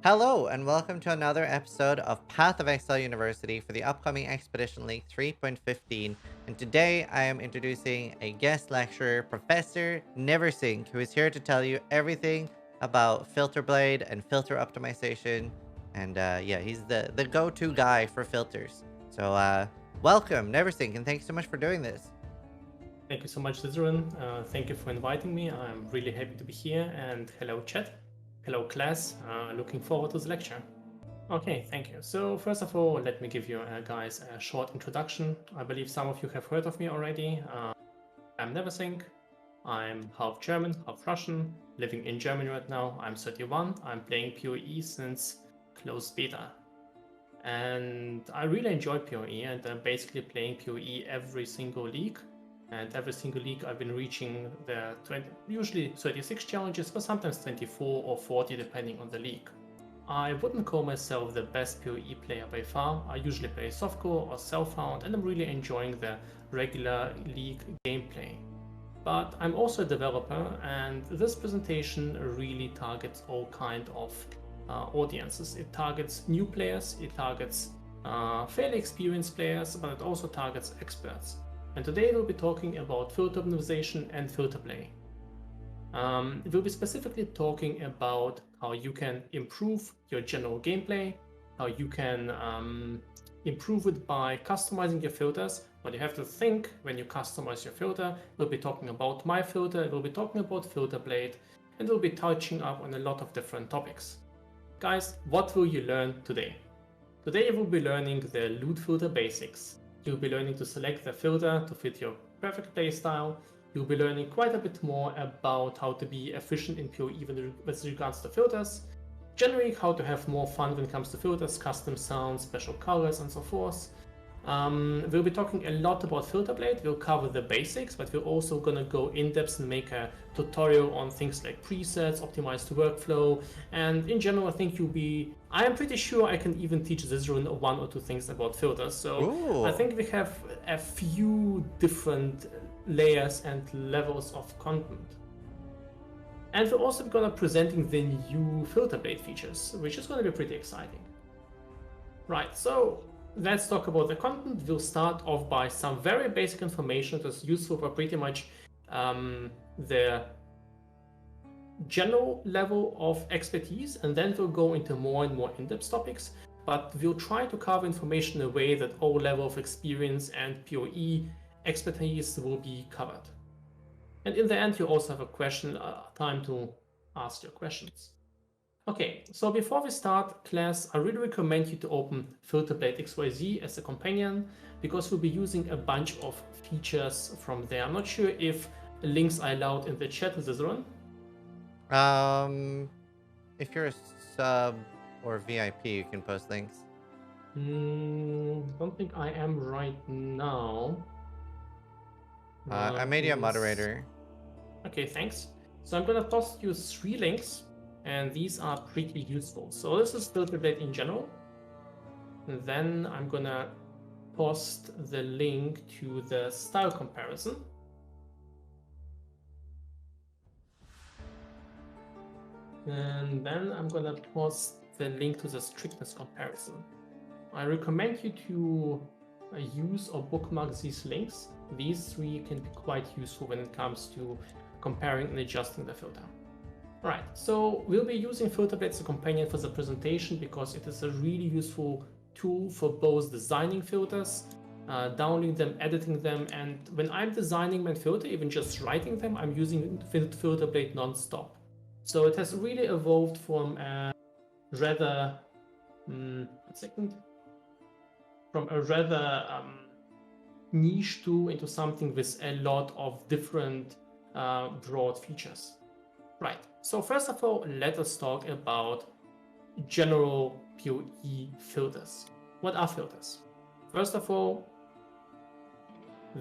Hello, and welcome to another episode of Path of Exile University for the upcoming Expedition League 3.15. And today I am introducing a guest lecturer, Professor NeverSink, who is here to tell you everything about FilterBlade and filter optimization. And yeah, he's the go-to guy for filters. So welcome, NeverSink, and thanks so much for doing this. Thank you so much, Zizaran. Thank you for inviting me. I'm really happy to be here. And hello, chat. Hello, class. Looking forward to the lecture. Okay, thank you. So first of all, let me give you guys a short introduction. I believe some of you have heard of me already. I'm NeverSink. I'm half German, half Russian, living in Germany right now. I'm 31. I'm playing PoE since closed beta. And I really enjoy PoE, and I'm basically playing PoE every single league. And every single league I've been reaching the usually 36 challenges, but sometimes 24 or 40 depending on the league. I wouldn't call myself the best PoE player by far. I usually play softcore or self-found, and I'm really enjoying the regular league gameplay. But I'm also a developer, and this presentation really targets all kind of audiences. It targets new players, it targets fairly experienced players, but it also targets experts. And today we'll be talking about filter optimization and FilterBlade. We'll be specifically talking about how you can improve your general gameplay, how you can improve it by customizing your filters, what you have to think when you customize your filter. We'll be talking about my filter, we'll be talking about FilterBlade, and we'll be touching up on a lot of different topics. Guys, what will you learn today? Today we'll be learning the loot filter basics. You'll be learning to select the filter to fit your perfect playstyle. You'll be learning quite a bit more about how to be efficient in PoE with regards to filters. Generally, how to have more fun when it comes to filters, custom sounds, special colors, and so forth. We'll be talking a lot about FilterBlade. We'll cover the basics, but we're also going to go in depth and make a tutorial on things like presets, optimized workflow, and in general, I think I am pretty sure I can even teach Zizaran one or two things about filters. So Ooh. I think we have a few different layers and levels of content. And we're also going to be presenting the new FilterBlade features, which is going to be pretty exciting. Right, so let's talk about the content. We'll start off by some very basic information that's useful for pretty much the general level of expertise, and then we'll go into more and more in-depth topics, but we'll try to cover information in a way that all level of experience and PoE expertise will be covered. And in the end, you also have a question, time to ask your questions. Okay, so before we start class, I really recommend you to open FilterBlade-XYZ as a companion, because we'll be using a bunch of features from there. I'm not sure if links are allowed in the chat, Zizaran. If you're a sub or VIP, you can post links. Don't think I am right now. I made you a moderator. Okay, thanks. So I'm gonna toss you 3 links, and these are pretty useful. So this is FilterBlade in general. And then I'm gonna post the link to the style comparison. And then I'm gonna post the link to the strictness comparison. I recommend you to use or bookmark these links. These 3 can be quite useful when it comes to comparing and adjusting the filter. Right, so we'll be using FilterBlade as a companion for the presentation because it is a really useful tool for both designing filters, downloading them, editing them, and when I'm designing my filter, even just writing them, I'm using FilterBlade non-stop. So it has really evolved from a rather, niche tool into something with a lot of different broad features. Right, so first of all, let us talk about general PoE filters. What are filters? First of all,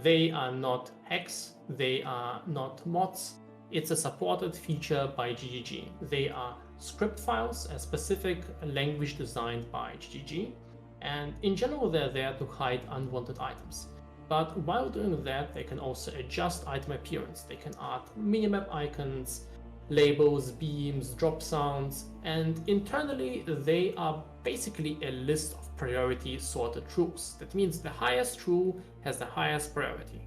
they are not hacks, they are not mods. It's a supported feature by GGG. They are script files, a specific language designed by GGG, and in general they're there to hide unwanted items. But while doing that, they can also adjust item appearance. They can add minimap icons, labels, beams, drop sounds, and internally they are basically a list of priority sorted rules. That means the highest rule has the highest priority.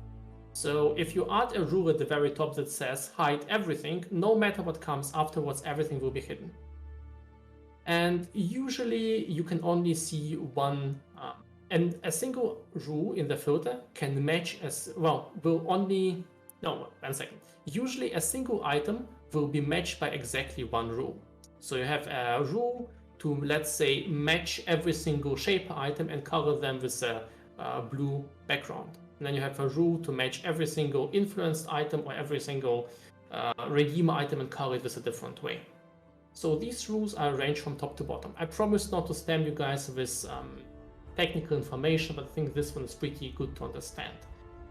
So if you add a rule at the very top that says hide everything, no matter what comes afterwards, everything will be hidden. And usually you can only see one, and a single rule in the filter can match as well, will only, no, 1 second. Usually a single item will be matched by exactly one rule. So you have a rule to, let's say, match every single shaper item and color them with a blue background. And then you have a rule to match every single influenced item or every single redeemer item and color it with a different way. So these rules are arranged from top to bottom. I promise not to spam you guys with technical information, but I think this one is pretty good to understand.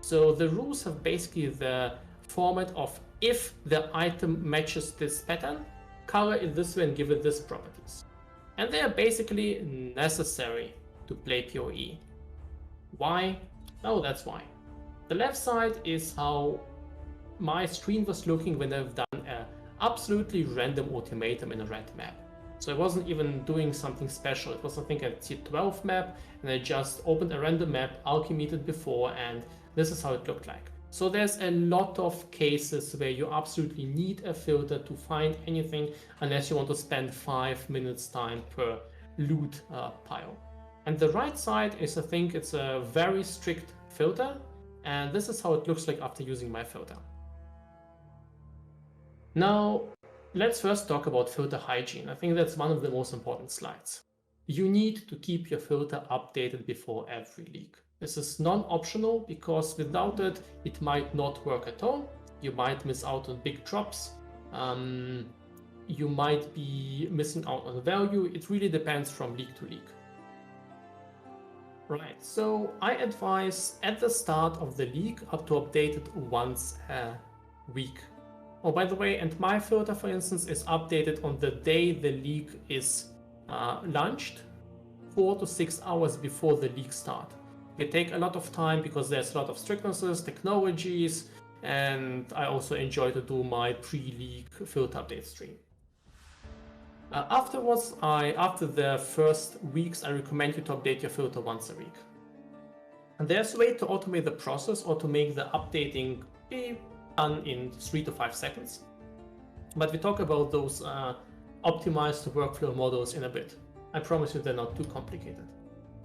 So the rules have basically the format of if the item matches this pattern, color it this way and give it these properties. And they are basically necessary to play PoE. Why? Oh, that's why. The left side is how my screen was looking when I've done an absolutely random ultimatum in a red map. So I wasn't even doing something special. It was, I think, a tier 12 map, and I just opened a random map, alchemied it before, and this is how it looked like. So there's a lot of cases where you absolutely need a filter to find anything unless you want to spend 5 minutes time per loot pile. And the right side is, I think, it's a very strict filter, and this is how it looks like after using my filter. Now, let's first talk about filter hygiene. I think that's one of the most important slides. You need to keep your filter updated before every leak. This is non-optional because without it, it might not work at all. You might miss out on big drops. You might be missing out on value. It really depends from leak to leak. Right, so I advise at the start of the leak up to update it once a week. Oh, by the way, and my filter, for instance, is updated on the day the leak is launched, 4 to 6 hours before the leak start. It takes a lot of time because there's a lot of strictnesses, technologies, and I also enjoy to do my pre-leak filter update stream. Afterwards, after the first weeks, I recommend you to update your filter once a week. And there's a way to automate the process or to make the updating be done in 3 to 5 seconds. But we talk about those optimized workflow models in a bit. I promise you they're not too complicated.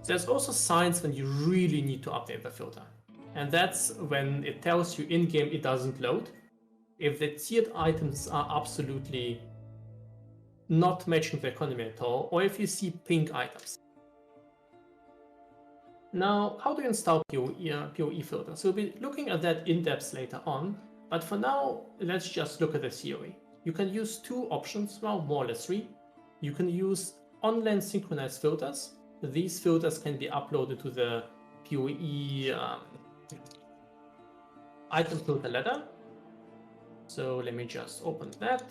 There's also signs when you really need to update the filter. And that's when it tells you in-game it doesn't load. If the tiered items are absolutely not matching the economy at all, or if you see pink items. Now, how do you install PoE filter? So we'll be looking at that in depth later on, but for now, let's just look at the theory. You can use 2 options, well, more or less 3. You can use online synchronized filters. These filters can be uploaded to the PoE item filter ladder. So let me just open that.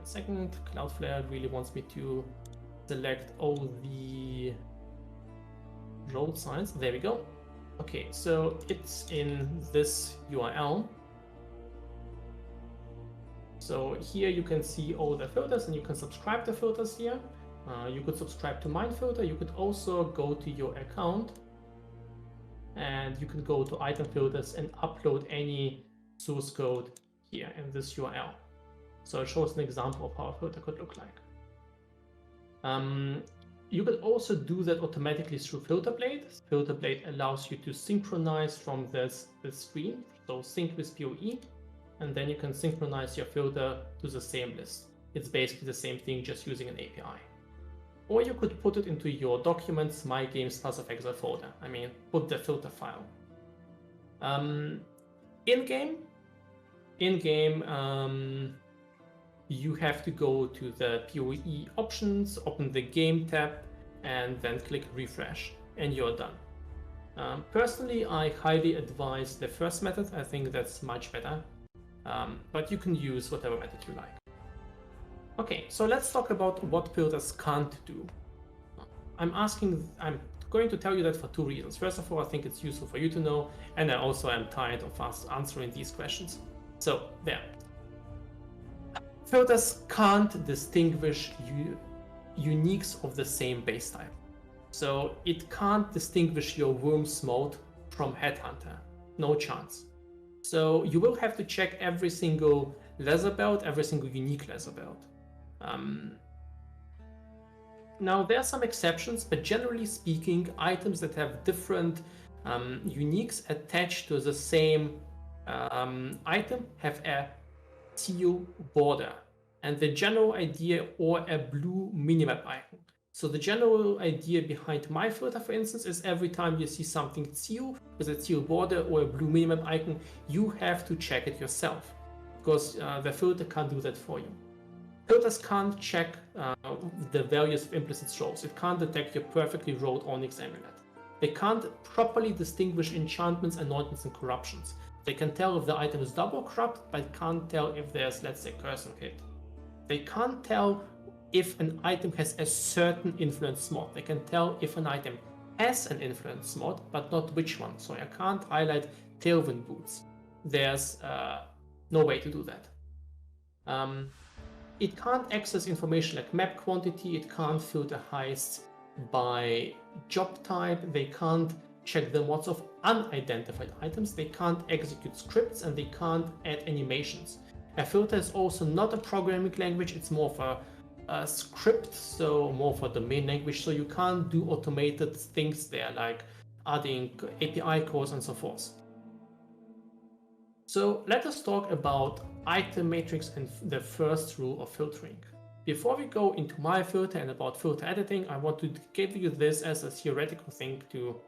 Second, Cloudflare really wants me to select all the road signs. There we go. Okay, so it's in this URL. So here you can see all the filters and you can subscribe to filters here. You could subscribe to mine filter. You could also go to your account and you can go to item filters and upload any source code here in this URL. So it shows an example of how a filter could look like. You could also do that automatically through FilterBlade. FilterBlade allows you to synchronize from this screen, so sync with PoE, and then you can synchronize your filter to the same list. It's basically the same thing, just using an API. Or you could put it into your documents, My Games, Path of Exile folder. I mean, put the filter file. In-game, you have to go to the PoE options, open the game tab, and then click refresh, and you're done. Personally, I highly advise the first method. I think that's much better, but you can use whatever method you like. Okay, so let's talk about what filters can't do. I'm going to tell you that for two reasons. First of all, I think it's useful for you to know, and I also am tired of us answering these questions. So there. Filters can't distinguish uniques of the same base type. So it can't distinguish your Worms mode from Headhunter. No chance. So you will have to check every single laser belt, every single unique laser belt. Now there are some exceptions, but generally speaking, items that have different uniques attached to the same item have a teal border, and the general idea, or a blue minimap icon. So the general idea behind my filter, for instance, is every time you see something teal with a teal border or a blue minimap icon, you have to check it yourself, because the filter can't do that for you. Filters can't check the values of implicit throws. It can't detect your perfectly rolled Onyx amulet. They can't properly distinguish enchantments, anointments, and corruptions. They can tell if the item is double corrupt, but can't tell if there's, let's say, curse and hit. They can't tell if an item has a certain influence mod. They can tell if an item has an influence mod, but not which one. So I can't highlight Tailwind Boots. There's no way to do that. It can't access information like map quantity. It can't filter heists by job type. They can't check the mods of unidentified items. They can't execute scripts, and they can't add animations. A filter is also not a programming language. It's more of a script, so more for domain language. So you can't do automated things there, like adding API calls and so forth. So let us talk about item matrix and the first rule of filtering. Before we go into my filter and about filter editing, I want to give you this as a theoretical thing to,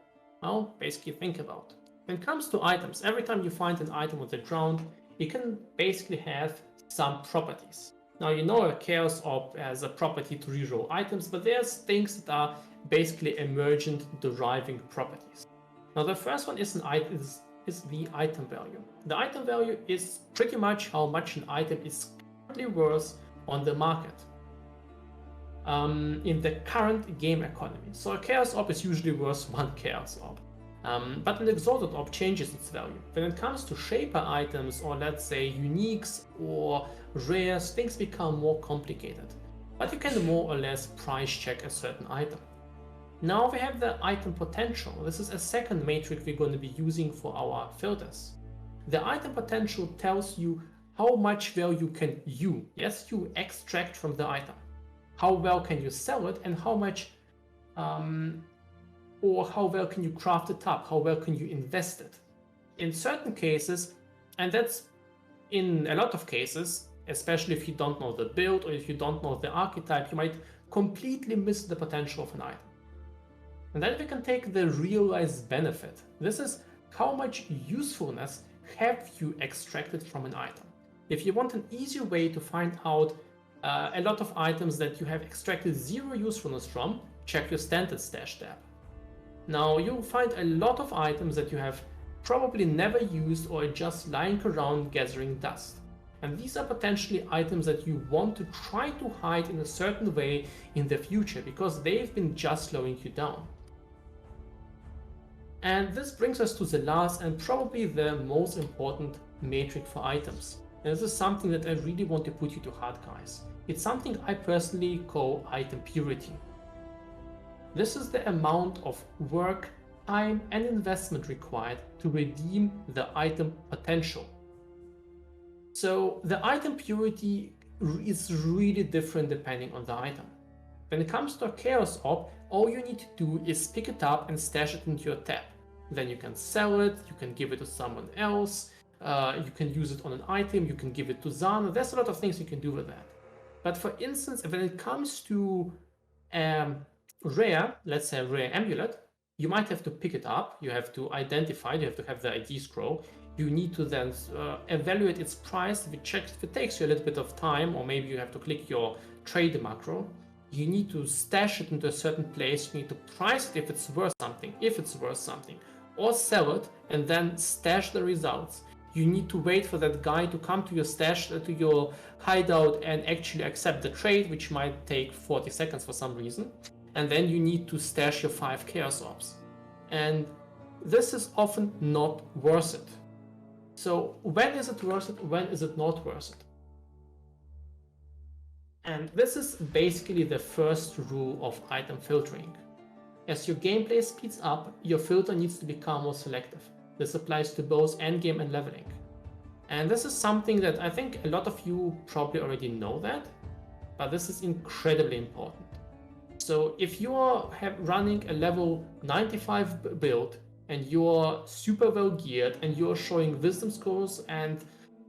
well, basically think about. When it comes to items, every time you find an item on the ground, you can basically have some properties. Now, you know a Chaos Orb has a property to reroll items, but there's things that are basically emergent deriving properties. Now, the first one is the item value. The item value is pretty much how much an item is currently worth on the market in the current game economy. So a Chaos Orb is usually worth 1 Chaos Orb. But an Exalted Orb changes its value. When it comes to Shaper items, or let's say uniques or rares, things become more complicated. But you can more or less price check a certain item. Now we have the item potential. This is a second matrix we're going to be using for our filters. The item potential tells you how much value can you extract from the item. How well can you sell it, and how much or how well can you craft it up, how well can you invest it. In certain cases, and that's in a lot of cases, especially if you don't know the build or if you don't know the archetype, you might completely miss the potential of an item. And then we can take the realized benefit. This is how much usefulness have you extracted from an item. If you want an easy way to find out a lot of items that you have extracted 0 usefulness from, check your standard stash tab. Now you'll find a lot of items that you have probably never used or are just lying around gathering dust. And these are potentially items that you want to try to hide in a certain way in the future, because they've been just slowing you down. And this brings us to the last and probably the most important metric for items. And this is something that I really want to put you to heart, guys. It's something I personally call item purity. This is the amount of work, time, and investment required to redeem the item potential. So the item purity is really different depending on the item. When it comes to a Chaos Orb, all you need to do is pick it up and stash it into your tab. Then you can sell it, you can give it to someone else, you can use it on an item, you can give it to Zana. There's a lot of things you can do with that. But for instance, when it comes to rare, let's say a rare amulet, you might have to pick it up, you have to identify it, you have to have the ID scroll, you need to then evaluate its price. If it takes you a little bit of time, or maybe you have to click your trade macro, you need to stash it into a certain place, you need to price it if it's worth something, or sell it and then stash the results. You need to wait for that guy to come to your stash, to your hideout, and actually accept the trade, which might take 40 seconds for some reason. and then you need to stash your 5 Chaos Orbs. And this is often not worth it. So when is it worth it? When is it not worth it? And this is basically the first rule of item filtering. As your gameplay speeds up, your filter needs to become more selective. This applies to both endgame and leveling. And this is something that I think a lot of you probably already know that, but this is incredibly important. So if you are running a level 95 build and you're super well geared and you're showing wisdom scores and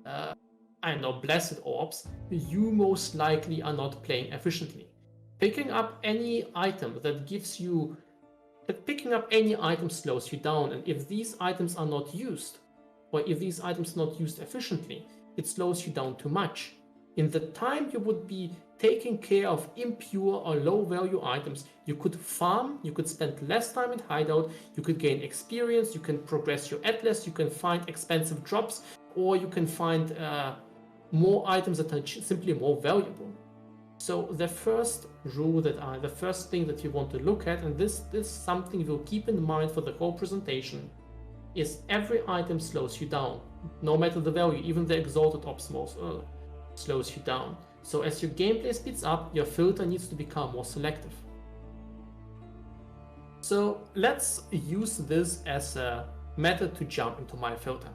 I don't know, blessed orbs, you most likely are not playing efficiently. Picking up any item that gives you picking up any item slows you down, and if these items are not used, or if these items are not used efficiently, it slows you down too much. In the time you would be taking care of impure or low value items, you could farm, you could spend less time in hideout, you could gain experience, you can progress your atlas, you can find expensive drops, or you can find more items that are simply more valuable. So the first rule the first thing that you want to look at, and this is something you'll keep in mind for the whole presentation, is every item slows you down, no matter the value. Even the exalted ops slows you down. So as your gameplay speeds up, your filter needs to become more selective. So let's use this as a method to jump into my filter.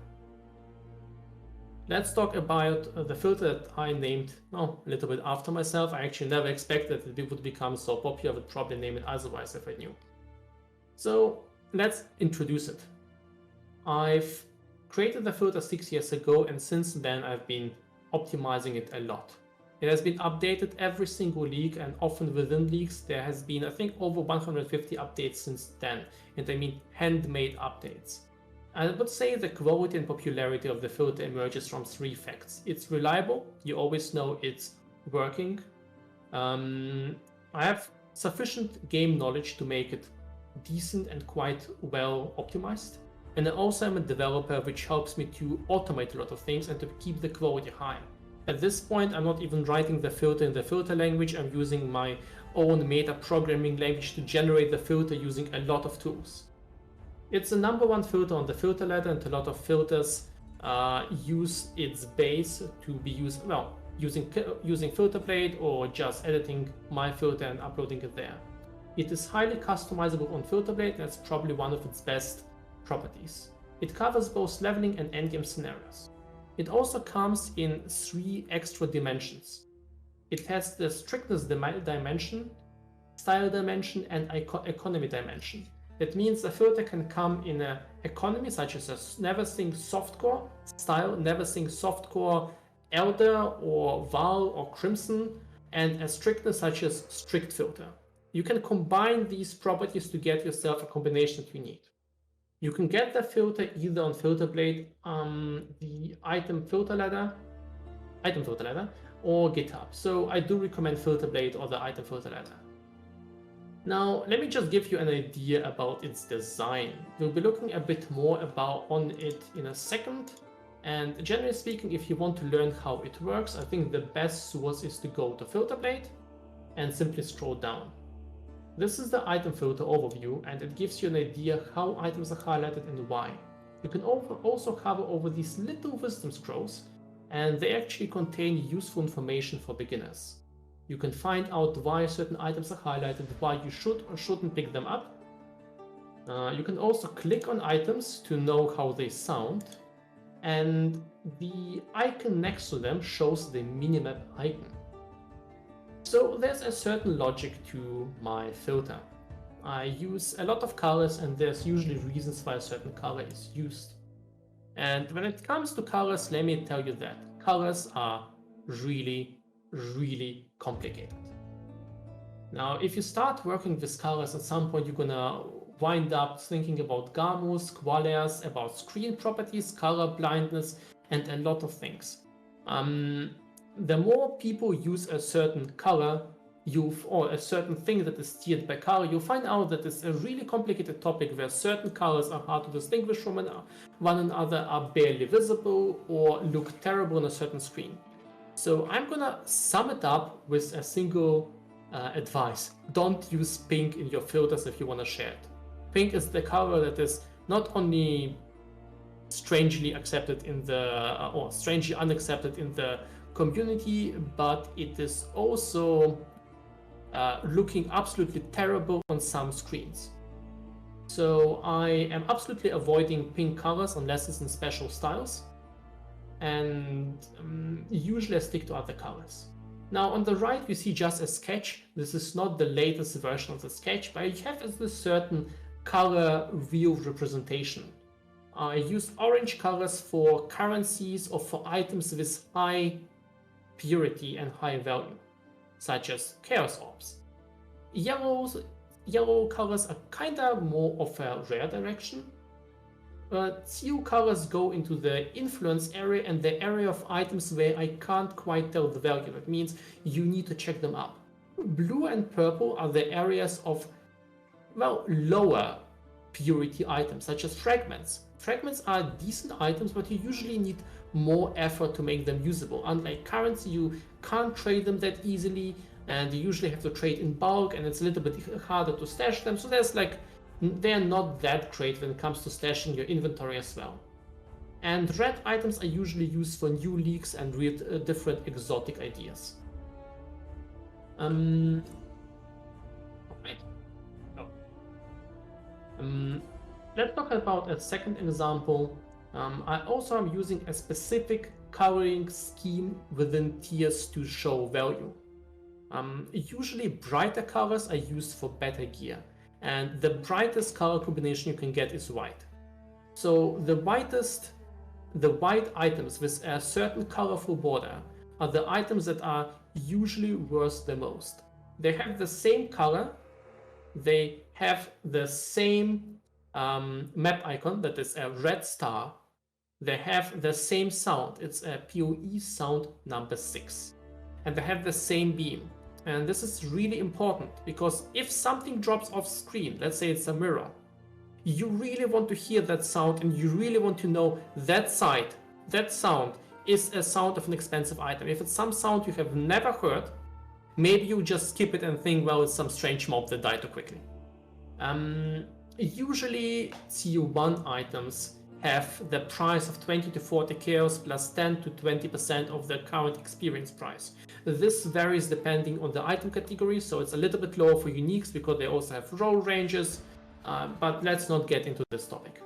Let's talk about the filter that I named a little bit after myself. I actually never expected that it would become so popular. I would probably name it otherwise if I knew. So let's introduce it. I've created the filter 6 years ago, and since then I've been optimizing it a lot. It has been updated every single league, and often within leagues there has been, I think, over 150 updates since then, and I mean handmade updates. I would say the quality and popularity of the filter emerges from 3 facts. It's reliable, you always know it's working. I have sufficient game knowledge to make it decent and quite well optimized. And I also am a developer, which helps me to automate a lot of things and to keep the quality high. At this point, I'm not even writing the filter in the filter language. I'm using my own meta programming language to generate the filter using a lot of tools. It's the #1 filter on the filter ladder, and a lot of filters use its base to be used, well, using FilterBlade or just editing my filter and uploading it there. It is highly customizable on FilterBlade. That's probably one of its best properties. It covers both leveling and endgame scenarios. It also comes in 3 extra dimensions. It has the strictness dimension, style dimension, and economy dimension. That means the filter can come in an economy such as a NeverSink softcore style, NeverSink softcore Elder or Val or Crimson, and a strictness such as strict filter. You can combine these properties to get yourself a combination that you need. You can get the filter either on FilterBlade, the item filter ladder, or GitHub. So I do recommend FilterBlade or the item filter ladder. Now, let me just give you an idea about its design. We'll be looking a bit more on it in a second. And generally speaking, if you want to learn how it works, I think the best source is to go to FilterBlade and simply scroll down. This is the item filter overview, and it gives you an idea how items are highlighted and why. You can also hover over these little wisdom scrolls, and they actually contain useful information for beginners. You can find out why certain items are highlighted, why you should or shouldn't pick them up. You can also click on items to know how they sound, and the icon next to them shows the minimap icon. So there's a certain logic to my filter. I use a lot of colors, and there's usually reasons why a certain color is used. And when it comes to colors, let me tell you that colors are really complicated. Now, if you start working with colors, at some point you're gonna wind up thinking about gamus, squares, about screen properties, color blindness, and a lot of things. The more people use a certain color, or a certain thing that is steered by color, you'll find out that it's a really complicated topic where certain colors are hard to distinguish from one another, are barely visible, or look terrible on a certain screen. So I'm gonna sum it up with a single advice. Don't use pink in your filters if you want to share it. Pink is the color that is not only strangely accepted in the or strangely unaccepted in the community, but it is also looking absolutely terrible on some screens. So I am absolutely avoiding pink colors unless it's in special styles, and usually I stick to other colors. Now on the right you see just a sketch. This is not the latest version of the sketch, but you have a certain color wheel representation. I use orange colors for currencies or for items with high purity and high value, such as Chaos Orbs. Yellow colors are kinda more of a rare direction. Teal colors go into the influence area and the area of items where I can't quite tell the value. That means you need to check them up. Blue and purple are the areas of, well, lower purity items, such as fragments. Fragments are decent items, but you usually need more effort to make them usable. Unlike currency, you can't trade them that easily, and you usually have to trade in bulk, and it's a little bit harder to stash them. So they're not that great when it comes to stashing your inventory as well. And red items are usually used for new leaks and with different exotic ideas. Right. Let's talk about a second example. I also am using a specific coloring scheme within tiers to show value. Usually brighter colors are used for better gear, and the brightest color combination you can get is white. So the white items with a certain colorful border are the items that are usually worth the most. They have the same color, they have the same map icon, that is a red star. They have the same sound, it's a PoE sound number 6. And they have the same beam. And this is really important because if something drops off screen, let's say it's a mirror, you really want to hear that sound and you really want to know that sound is a sound of an expensive item. If it's some sound you have never heard, maybe you just skip it and think, well, it's some strange mob that died too quickly. Usually tier 1 items have the price of 20 to 40 chaos plus 10 to 20% of the current experience price. This varies depending on the item category, so it's a little bit lower for uniques because they also have roll ranges, but let's not get into this topic.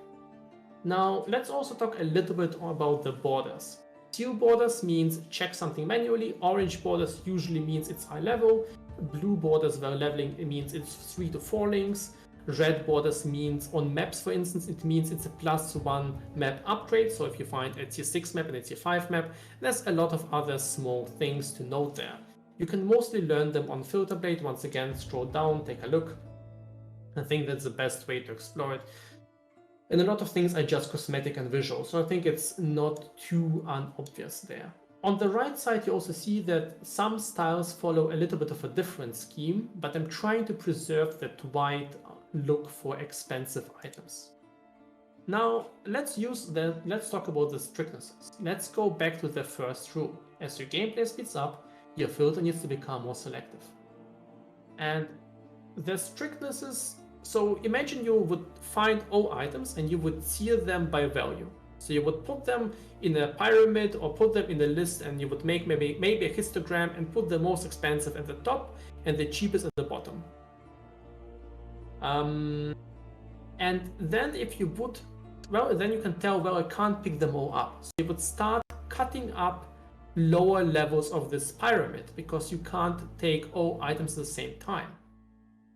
Now let's also talk a little bit about the borders. Teal borders means check something manually, orange borders usually means it's high level, blue borders where leveling means it's 3 to 4 links, red borders means on maps, for instance, it means it's a +1 map upgrade. So if you find a tier 6 map and a tier 5 map, there's a lot of other small things to note there. You can mostly learn them on FilterBlade. Once again, scroll down, take a look. I think that's the best way to explore it. And a lot of things are just cosmetic and visual, so I think it's not too unobvious there. On the right side, you also see that some styles follow a little bit of a different scheme, but I'm trying to preserve that white look for expensive items. Now let's talk about the strictnesses. Let's go back to the first rule. As your gameplay speeds up, your filter needs to become more selective. And the strictnesses, so imagine you would find all items and you would tier them by value. So you would put them in a pyramid or put them in a list, and you would make maybe a histogram and put the most expensive at the top and the cheapest at the bottom. And then if you would, well, then you can tell, well, I can't pick them all up. So you would start cutting up lower levels of this pyramid because you can't take all items at the same time.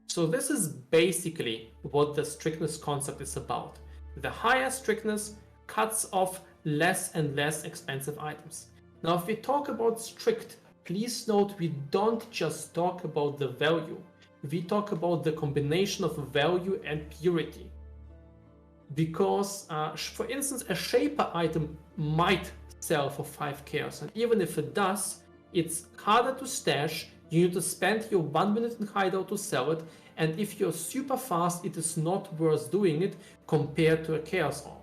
So this is basically what the strictness concept is about. The higher strictness cuts off less and less expensive items. Now, if we talk about strict, please note we don't just talk about the value. We talk about the combination of value and purity. Because, for instance, a shaper item might sell for 5 chaos, and even if it does, it's harder to stash. You need to spend your 1 minute in hideout to sell it, and if you're super fast, it is not worth doing it compared to a chaos orb.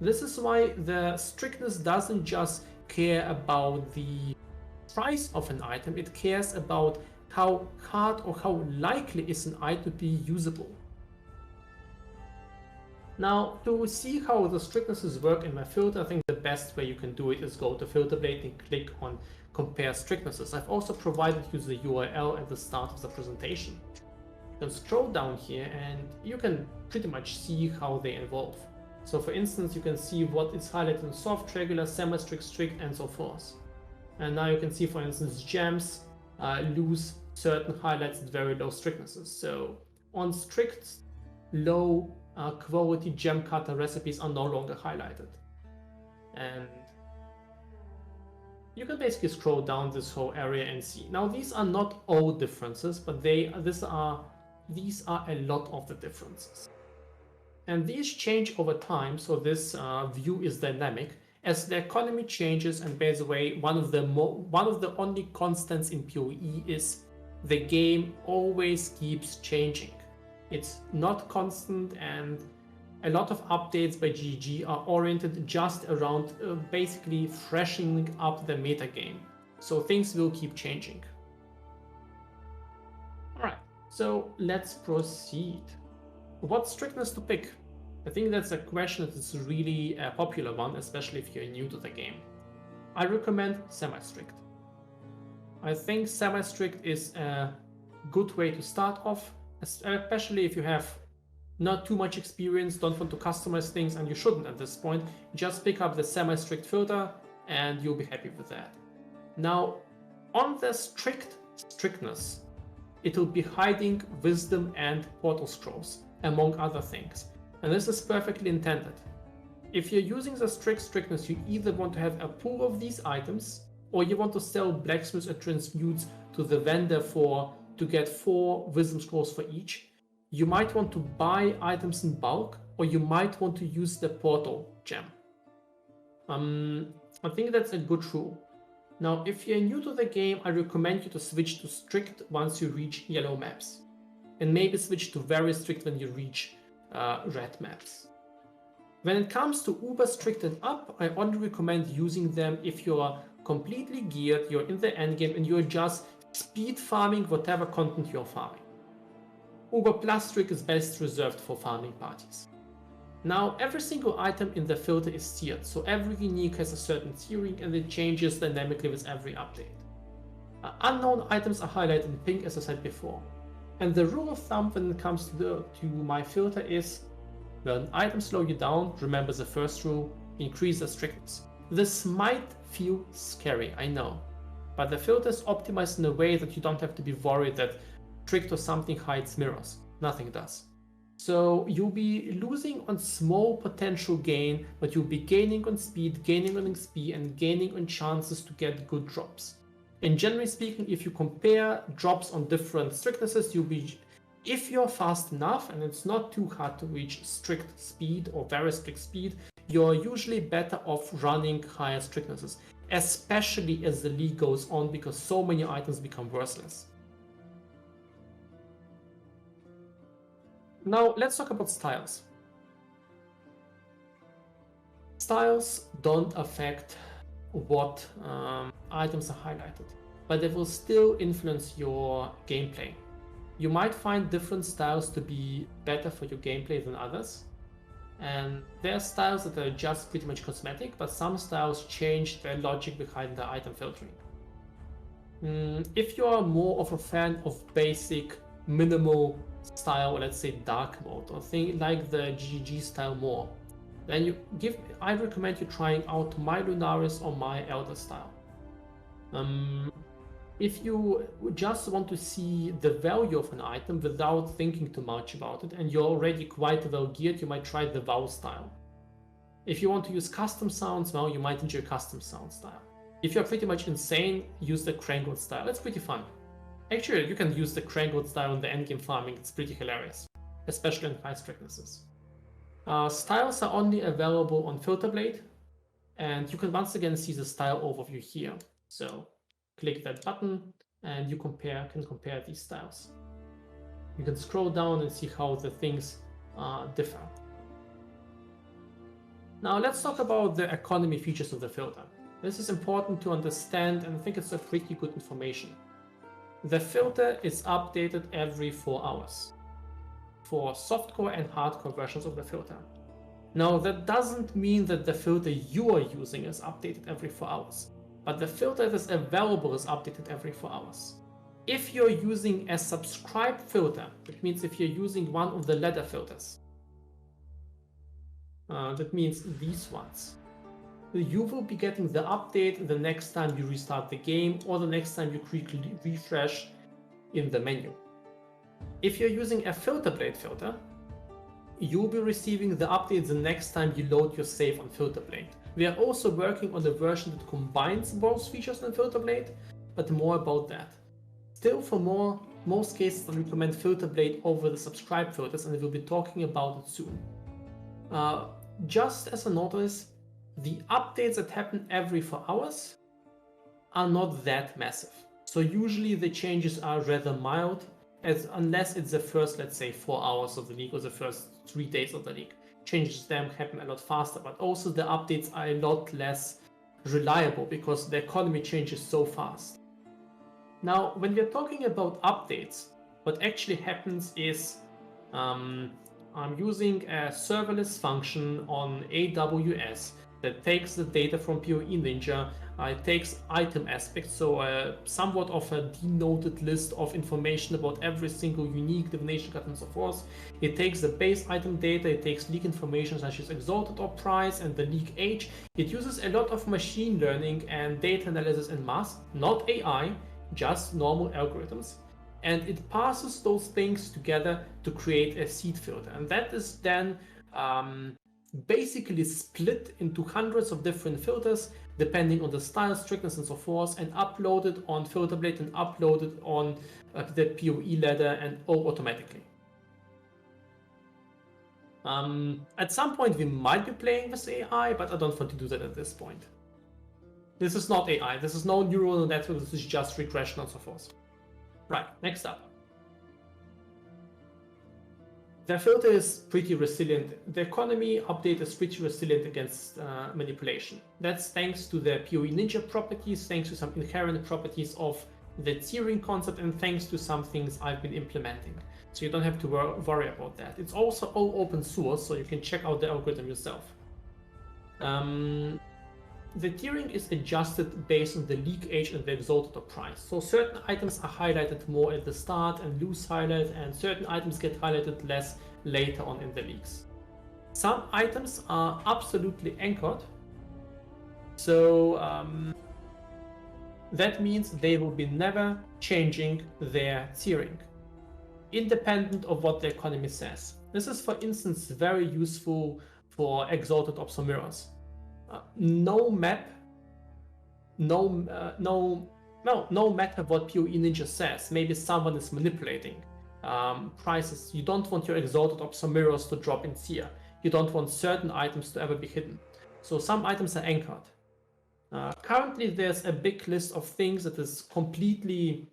This is why the strictness doesn't just care about the price of an item, it cares about how hard or how likely is an item to be usable. Now, to see how the strictnesses work in my filter, I think the best way you can do it is go to FilterBlade and click on Compare Strictnesses. I've also provided you the URL at the start of the presentation. You can scroll down here and you can pretty much see how they evolve. So for instance, you can see what is highlighted in soft, regular, semi-strict, strict, and so forth. And now you can see, for instance, gems lose certain highlights at very low strictnesses. So on strict, low quality gem cutter recipes are no longer highlighted. And you can basically scroll down this whole area and see. Now these are not all differences, but these are a lot of the differences. And these change over time, so this view is dynamic as the economy changes. And by the way, one of the only constants in PoE is the game always keeps changing. It's not constant, and a lot of updates by GG are oriented just around basically freshening up the metagame. So things will keep changing. Alright, so let's proceed. What strictness to pick? I think that's a question that is really a popular one, especially if you're new to the game. I recommend semi-strict. I think semi-strict is a good way to start off, especially if you have not too much experience, don't want to customize things, and you shouldn't at this point. Just pick up the semi-strict filter and you'll be happy with that. Now, on the strictness, it will be hiding wisdom and portal scrolls, among other things. And this is perfectly intended. If you're using the strictness, you either want to have a pool of these items, or you want to sell blacksmiths or transmutes to the vendor to get 4 wisdom scrolls for each. You might want to buy items in bulk, or you might want to use the portal gem. I think that's a good rule. Now, if you're new to the game, I recommend you to switch to strict once you reach yellow maps, and maybe switch to very strict when you reach red maps. When it comes to uber strict and up, I only recommend using them if you are completely geared, you're in the endgame, and you're just speed farming whatever content you're farming. Uber plus strict is best reserved for farming parties. Now, every single item in the filter is tiered, so every unique has a certain tiering and it changes dynamically with every update. Unknown items are highlighted in pink, as I said before. And the rule of thumb when it comes to my filter is, when items slow you down, remember the first rule, increase the strictness. This might feel scary, I know, but the filter is optimized in a way that you don't have to be worried that strict or something hides mirrors. Nothing does. So you'll be losing on small potential gain, but you'll be gaining on speed, gaining on XP, and gaining on chances to get good drops. And generally speaking, if you compare drops on different strictnesses, if you're fast enough and it's not too hard to reach strict speed or very strict speed, you're usually better off running higher strictnesses, especially as the league goes on, because so many items become worthless. Now let's talk about styles. Styles don't affect what items are highlighted, but they will still influence your gameplay. You might find different styles to be better for your gameplay than others, and there are styles that are just pretty much cosmetic, but some styles change the logic behind the item filtering. If you are more of a fan of basic, minimal style, or let's say dark mode, or thing like the GG style more, then I recommend you trying out my Lunaris or my Elder style. If you just want to see the value of an item without thinking too much about it, and you're already quite well geared, you might try the WoW style. If you want to use custom sounds, well, you might enjoy custom sound style. If you're pretty much insane, use the Krangwood style. It's pretty fun. Actually, you can use the Krangwood style in the endgame farming. It's pretty hilarious, especially in high strictnesses. Styles are only available on FilterBlade, and you can once again see the style overview here. So click that button and you can compare these styles. You can scroll down and see how the things differ. Now let's talk about the economy features of the filter. This is important to understand, and I think it's a pretty good information. The filter is updated every 4 hours for softcore and hardcore versions of the filter. Now, that doesn't mean that the filter you are using is updated every 4 hours, but the filter that is available is updated every 4 hours. If you're using a subscribed filter, that means if you're using one of the ladder filters, that means these ones, you will be getting the update the next time you restart the game or the next time you quickly refresh in the menu. If you're using a FilterBlade filter, you'll be receiving the updates the next time you load your save on FilterBlade. We are also working on the version that combines both features in FilterBlade, but more about that. Still, for most cases, I recommend FilterBlade over the subscribe filters, and we will be talking about it soon. Just as a notice, the updates that happen every 4 hours are not that massive. So usually the changes are rather mild, unless it's the first, let's say, 4 hours of the league or the first 3 days of the league. Changes them happen a lot faster, but also the updates are a lot less reliable because the economy changes so fast. Now, when we're talking about updates, what actually happens is I'm using a serverless function on AWS that takes the data from PoE Ninja. It takes item aspects, so somewhat of a denoted list of information about every single unique divination card and so forth. It takes the base item data, it takes league information such as exalted or price and the league age. It uses a lot of machine learning and data analysis en masse, not AI, just normal algorithms. And it passes those things together to create a seed filter. And that is then basically split into hundreds of different filters depending on the style, strictness, and so forth, and uploaded on FilterBlade and uploaded on the PoE ladder and all automatically. At some point we might be playing with AI, but I don't want to do that at this point. This is not AI, this is no neural network, this is just regression and so forth. Right, next up. The filter is pretty resilient. The economy update is pretty resilient against manipulation. That's thanks to the PoE Ninja properties, thanks to some inherent properties of the tiering concept, and thanks to some things I've been implementing. So you don't have to worry about that. It's also all open source, so you can check out the algorithm yourself. The tiering is adjusted based on the league age and the exalted or price. So certain items are highlighted more at the start and lose highlight, and certain items get highlighted less later on in the leagues. Some items are absolutely anchored. So that means they will be never changing their tiering, independent of what the economy says. This is, for instance, very useful for exalted ops or mirrors. No matter what PoE Ninja says, maybe someone is manipulating prices. You don't want your exalted ops or mirrors to drop in tier. You don't want certain items to ever be hidden. So some items are anchored. Currently, there's a big list of things that is completely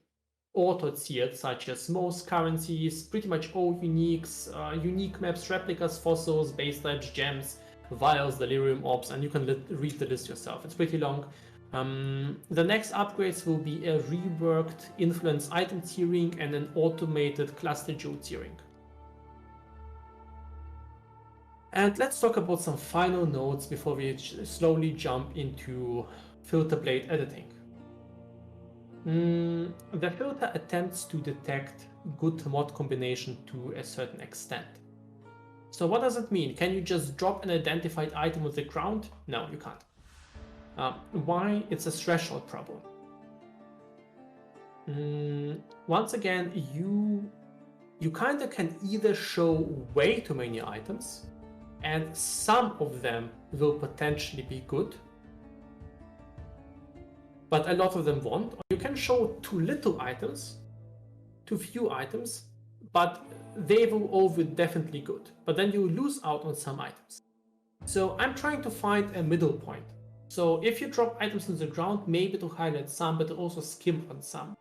auto-tiered, such as most currencies, pretty much all uniques, unique maps, replicas, fossils, base types, gems, vials, delirium orbs, and you can read the list yourself. It's pretty long. The next upgrades will be a reworked influence item tiering and an automated cluster jewel tiering. And let's talk about some final notes before we slowly jump into FilterBlade editing. The filter attempts to detect good mod combination to a certain extent. So what does it mean? Can you just drop an identified item on the ground? No, you can't. Why? It's a threshold problem. Once again, you kind of can either show way too many items, and some of them will potentially be good, but a lot of them won't. Or you can show too little items, too few items, but they will all be definitely good, but then you lose out on some items. So I'm trying to find a middle point. So if you drop items on the ground, maybe to highlight some, but also skim on some.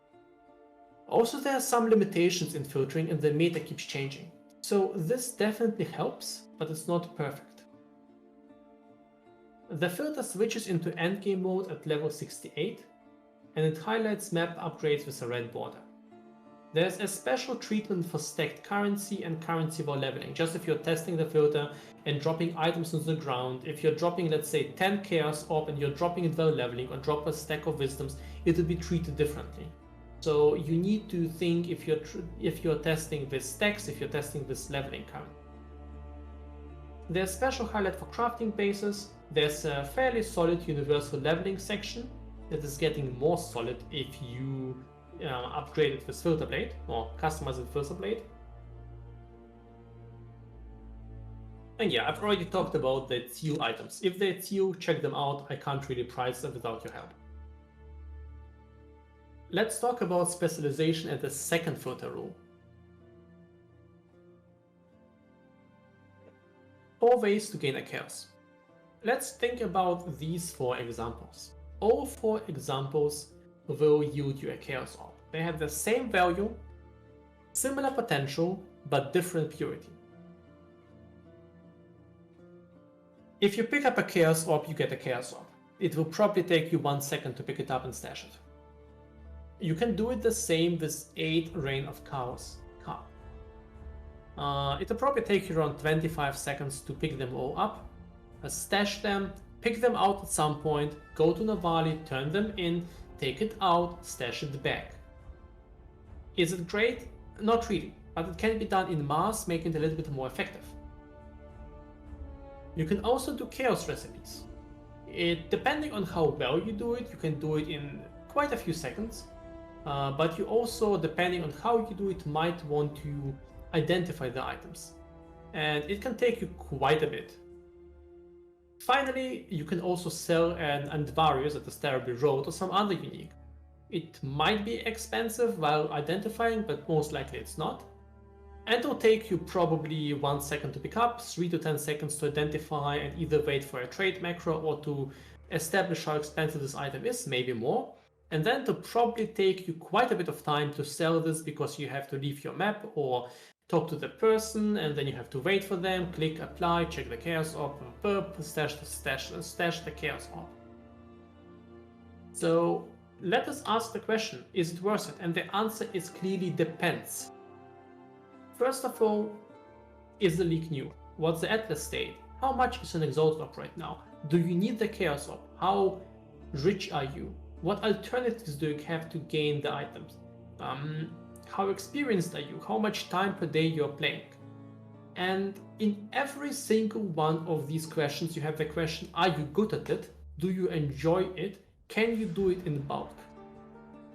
Also, there are some limitations in filtering and the meta keeps changing. So this definitely helps, but it's not perfect. The filter switches into endgame mode at level 68, and it highlights map upgrades with a red border. There's a special treatment for stacked currency and currency while leveling. Just if you're testing the filter and dropping items into the ground, if you're dropping, let's say, 10 Chaos Orb and you're dropping it while leveling, or drop a stack of Wisdoms, it will be treated differently. So you need to think if you're testing with stacks, if you're testing with leveling current. There's special highlight for crafting bases. There's a fairly solid universal leveling section that is getting more solid if you upgrade it with FilterBlade or customize it with FilterBlade. And yeah, I've already talked about the teal items. If they're teal, check them out. I can't really price them without your help. Let's talk about specialization and the second filter rule. 4 ways to gain a chaos. Let's think about these 4 examples. All 4 examples will yield you a chaos orb. They have the same value, similar potential, but different purity. If you pick up a chaos orb, you get a chaos orb. It will probably take you 1 second to pick it up and stash it. You can do it the same with 8 Reign of Chaos card. It'll probably take you around 25 seconds to pick them all up, stash them, pick them out at some point, go to Navali, turn them in, take it out, stash it back. Is it great? Not really, but it can be done in mass, making it a little bit more effective. You can also do chaos recipes. Depending on how well you do it, you can do it in quite a few seconds, but you also, depending on how you do it, might want to identify the items, and it can take you quite a bit. Finally, you can also sell an Antivarius at the Starry Road or some other unique. It might be expensive while identifying, but most likely it's not. And it'll take you probably 1 second to pick up, 3 to 10 seconds to identify and either wait for a trade macro or to establish how expensive this item is, maybe more. And then it'll probably take you quite a bit of time to sell this because you have to leave your map or talk to the person, and then you have to wait for them, click apply, check the chaos orb, stash the chaos orb. So let us ask the question, is it worth it? And the answer is clearly depends. First of all, is the league new? What's the Atlas state? How much is an Exalted Orb right now? Do you need the Chaos Orb? How rich are you? What alternatives do you have to gain the items? How experienced are you? How much time per day you're playing? And in every single one of these questions, you have the question, are you good at it? Do you enjoy it? Can you do it in bulk?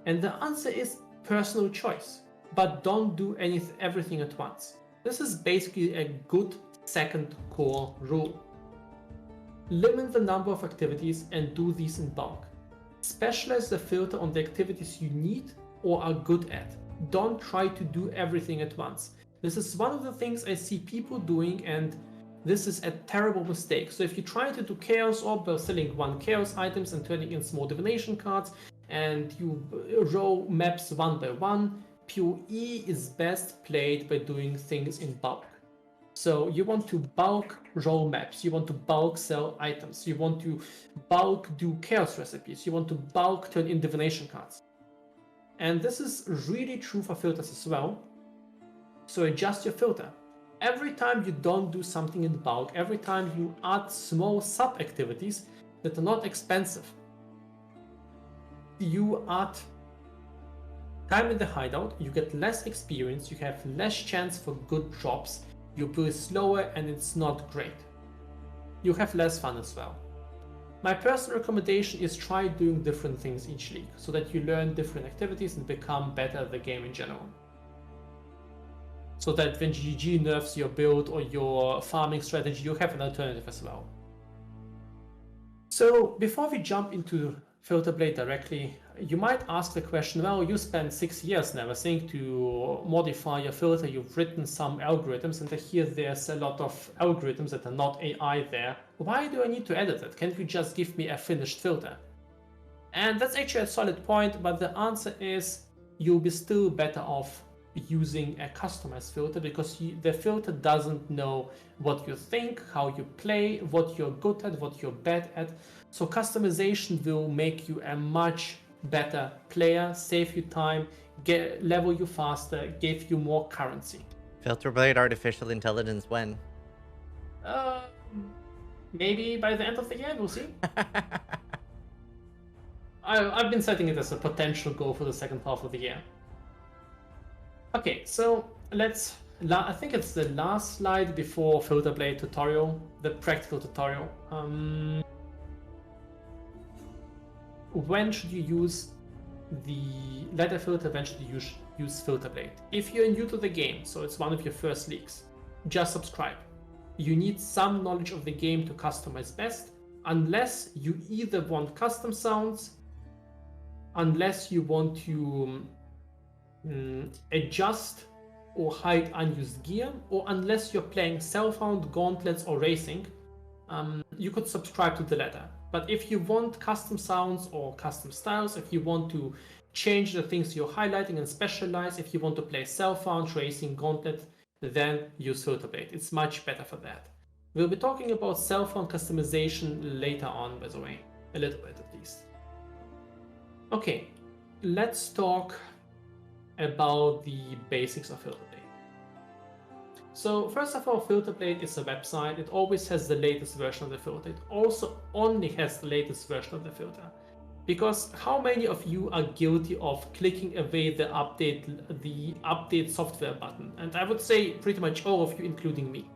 And the answer is personal choice, but don't do everything at once. This is basically a good second core rule. Limit the number of activities and do these in bulk. Specialize the filter on the activities you need or are good at. Don't try to do everything at once. This is one of the things I see people doing, and this is a terrible mistake. So if you try to do Chaos Orb by selling 1 Chaos items and turning in small divination cards, and you roll maps 1 by 1, PoE is best played by doing things in bulk. So you want to bulk roll maps, you want to bulk sell items, you want to bulk do chaos recipes, you want to bulk turn in divination cards. And this is really true for filters as well. So adjust your filter. Every time you don't do something in bulk, every time you add small sub-activities that are not expensive, you add time in the hideout, you get less experience, you have less chance for good drops, you play slower and it's not great. You have less fun as well. My personal recommendation is try doing different things each league so that you learn different activities and become better at the game in general. So that when GG nerfs your build or your farming strategy, you have an alternative as well. So before we jump into FilterBlade directly, you might ask the question, well, you spent 6 years NeverSink to modify your filter, you've written some algorithms, and I hear there's a lot of algorithms that are not AI there. Why do I need to edit it? Can't you just give me a finished filter? And that's actually a solid point, but the answer is you'll be still better off using a customized filter because the filter doesn't know what you think, how you play, what you're good at, what you're bad at. So customization will make you a much better player, save you time, level you faster, give you more currency. FilterBlade artificial intelligence when? Maybe by the end of the year, we'll see. I've been setting it as a potential goal for the second half of the year. Okay, so I think it's the last slide before FilterBlade tutorial, the practical tutorial. When should you use the ladder filter? When should you use FilterBlade? If you're new to the game, so it's one of your first leagues, just subscribe. You need some knowledge of the game to customize best, unless you either want custom sounds, unless you want to adjust or hide unused gear, or unless you're playing Self-Found, Gauntlets, or Racing, you could subscribe to the ladder. But if you want custom sounds or custom styles, if you want to change the things you're highlighting and specialize, if you want to play Self-Found, Racing, Gauntlet, then use FilterBlade. It's much better for that. We'll be talking about Self-Found customization later on, by the way, a little bit at least. Okay, let's talk about the basics of FilterBlade. So first of all, FilterBlade is a website. It always has the latest version of the filter. It also only has the latest version of the filter. Because how many of you are guilty of clicking away the update software button? And I would say pretty much all of you, including me.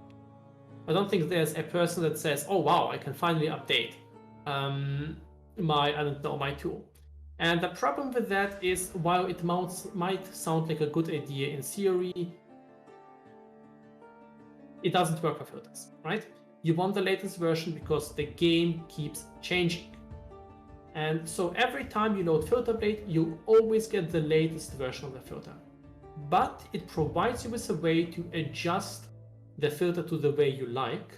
I don't think there's a person that says, oh wow, I can finally update my tool. And the problem with that is, while it might sound like a good idea in theory, it doesn't work for filters, right? You want the latest version because the game keeps changing. And so every time you load FilterBlade, you always get the latest version of the filter. But it provides you with a way to adjust the filter to the way you like,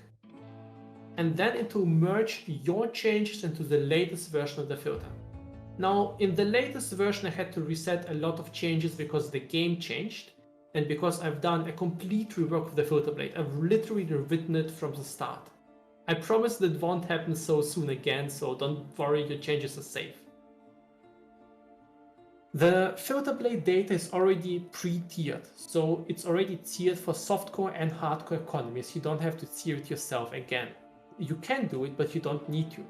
and then it will merge your changes into the latest version of the filter. Now, in the latest version, I had to reset a lot of changes because the game changed, and because I've done a complete rework of the FilterBlade. I've literally rewritten it from the start. I promise that won't happen so soon again, so don't worry, your changes are safe. The FilterBlade data is already pre-tiered, so it's already tiered for softcore and hardcore economies. You don't have to tier it yourself again. You can do it, but you don't need to.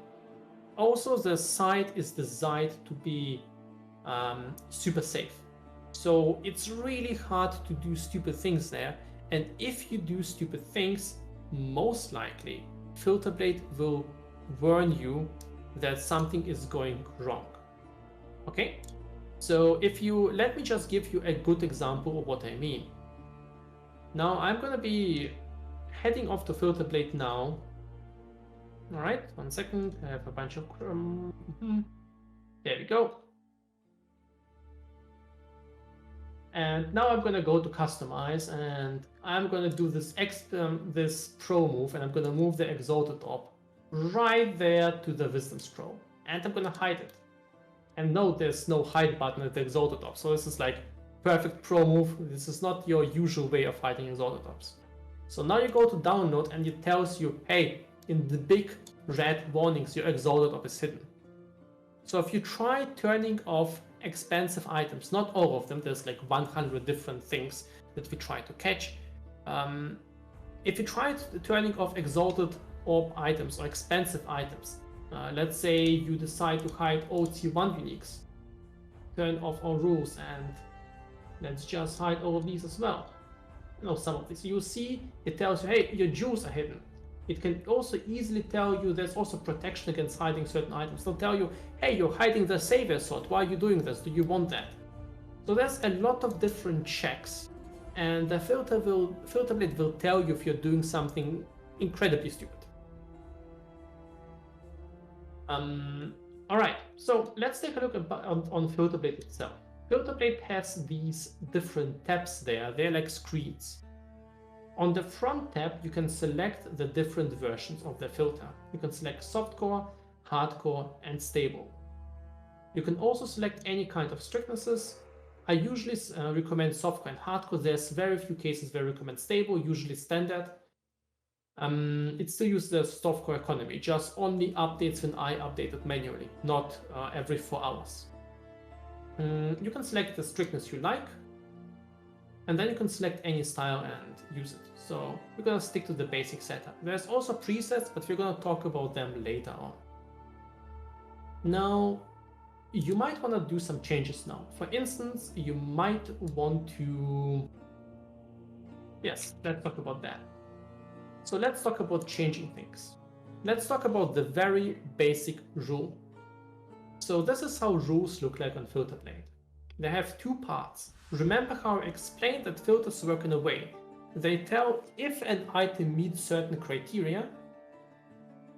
Also, the site is designed to be super safe. So it's really hard to do stupid things there. And if you do stupid things, most likely FilterBlade will warn you that something is going wrong. Okay? So let me just give you a good example of what I mean. Now I'm gonna be heading off to FilterBlade now. All right, 1 second. I have a bunch of there we go. And now I'm gonna go to customize, and I'm gonna do this pro move, and I'm gonna move the exalted op right there to the wisdom scroll, and I'm gonna hide it. And note there's no hide button at the exalted op, so this is like perfect pro move. This is not your usual way of hiding exalted ops. So now you go to download, and it tells you, hey, in the big red warnings, your exalted op is hidden. So if you try turning off expensive items, not all of them, there's like 100 different things that we try to catch. If you try turning off exalted orb items or expensive items, let's say you decide to hide all tier 1 uniques, turn off all rules, and let's just hide all of these as well. Some of these. You see, it tells you, hey, your jewels are hidden. It can also easily tell you there's also protection against hiding certain items. They'll tell you, hey, you're hiding the savior sword. Why are you doing this? Do you want that? So there's a lot of different checks, and the FilterBlade will tell you if you're doing something incredibly stupid. All right, so let's take a look on FilterBlade itself. FilterBlade has these different tabs there. They're like screens. On the front tab, you can select the different versions of the filter. You can select softcore, hardcore, and stable. You can also select any kind of strictnesses. I usually recommend softcore and hardcore. There's very few cases where I recommend stable, usually standard. It still uses the softcore economy, just only updates when I update it manually, not every 4 hours. You can select the strictness you like, and then you can select any style and use it. So we're gonna stick to the basic setup. There's also presets, but we're gonna talk about them later on. Now, you might want to do some changes now. For instance, you might want to... Yes, let's talk about that. So let's talk about changing things. Let's talk about the very basic rule. So this is how rules look like on FilterBlade. They have two parts. Remember how I explained that filters work in a way. They tell if an item meets certain criteria,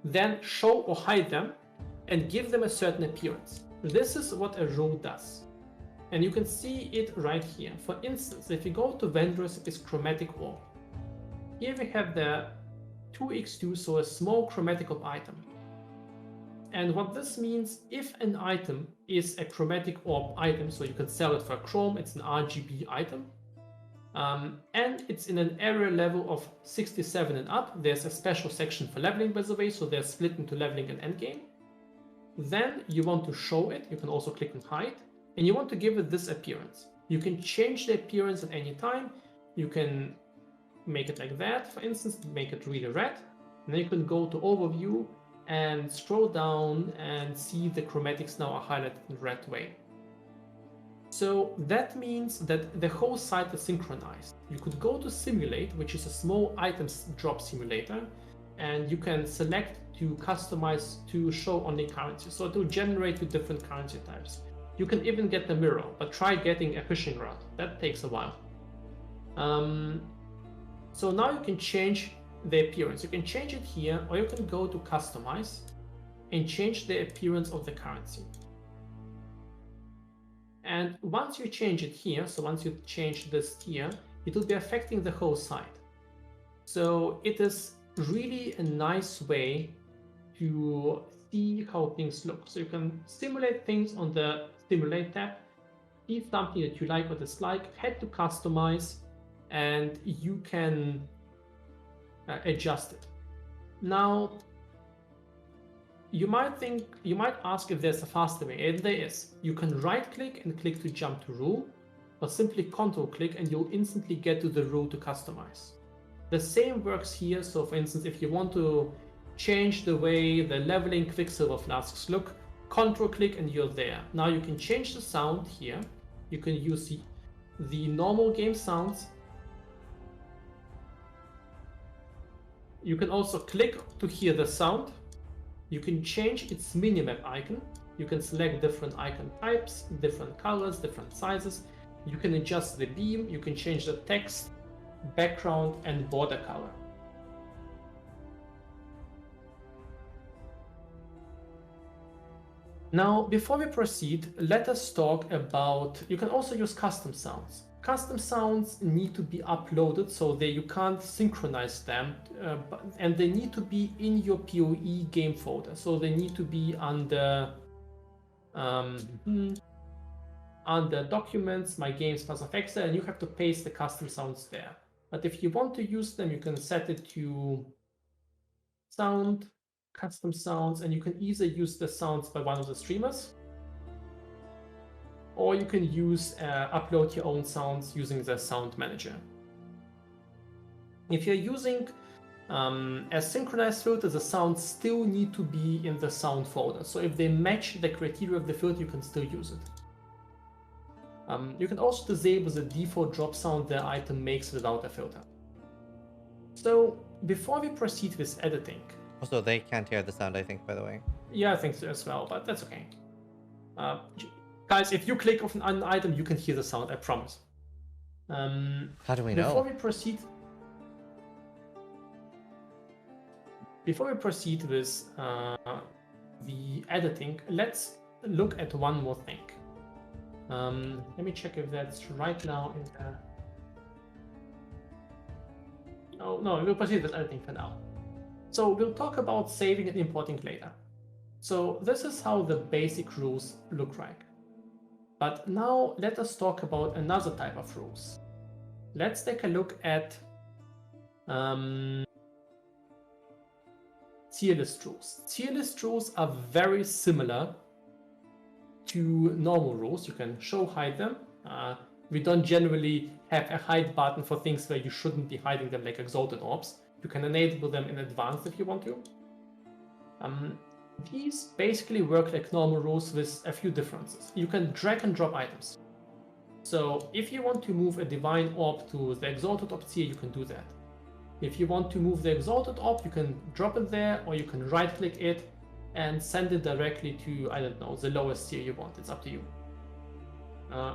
then show or hide them, and give them a certain appearance. This is what a rule does. And you can see it right here. For instance, if you go to vendors, it is chromatic wall. Here we have the 2x2, so a small chromatic orb item. And what this means, if an item is a chromatic orb item, so you can sell it for chrome, it's an RGB item, and it's in an area level of 67 and up. There's a special section for leveling, by the way, so they're split into leveling and endgame. Then you want to show it, you can also click on hide, and you want to give it this appearance. You can change the appearance at any time. You can make it like that, for instance, make it really red, and then you can go to overview and scroll down and see the chromatics now are highlighted in red way. So that means that the whole site is synchronized. You could go to simulate, which is a small items drop simulator, and you can select to customize to show only currency. So it will generate with different currency types. You can even get the mirror, but try getting a fishing rod. That takes a while. So now you can change the appearance. You can change it here, or you can go to customize and change the appearance of the currency. And once you change it here, so once you change this here, it will be affecting the whole site. So it is really a nice way to see how things look. So you can simulate things on the Simulate tab, see something that you like or dislike, head to Customize, and you can adjust it. Now, you might ask if there's a faster way, and there is. You can right-click and click to jump to rule, or simply control-click and you'll instantly get to the rule to customize. The same works here. So for instance, if you want to change the way the leveling Quicksilver flasks look, control-click and you're there. Now you can change the sound here. You can use the normal game sounds. You can also click to hear the sound. You can change its minimap icon. You can select different icon types, different colors, different sizes. You can adjust the beam. You can change the text, background, and border color. Now, before we proceed, let us talk about, you can also use custom sounds. Custom sounds need to be uploaded, so that you can't synchronize them, and they need to be in your PoE game folder. So they need to be under Documents, My Games, Path of Exile, and you have to paste the custom sounds there. But if you want to use them, you can set it to Sound, Custom Sounds, and you can either use the sounds by one of the streamers, or you can use upload your own sounds using the sound manager. If you're using a synchronized filter, the sounds still need to be in the sound folder. So if they match the criteria of the filter, you can still use it. You can also disable the default drop sound the item makes without a filter. So before we proceed with editing, Also, they can't hear the sound, I think, by the way. yeah, I think so as well, but that's okay. Guys, if you click on an item, you can hear the sound, I promise. How do we know? Before we proceed with the editing, let's look at one more thing. Let me check if that's right now in the... Oh, no, we'll proceed with editing for now. So we'll talk about saving and importing later. So this is how the basic rules look like. But now let us talk about another type of rules. Let's take a look at tier list rules. Tier list rules are very similar to normal rules. You can show hide them. We don't generally have a hide button for things where you shouldn't be hiding them, like exalted orbs. You can enable them in advance if you want to. These basically work like normal rules with a few differences. You can drag and drop items. So if you want to move a divine orb to the exalted orb tier, you can do that. If you want to move the exalted orb, you can drop it there, or you can right click it and send it directly to, I don't know, the lowest tier you want. It's up to you.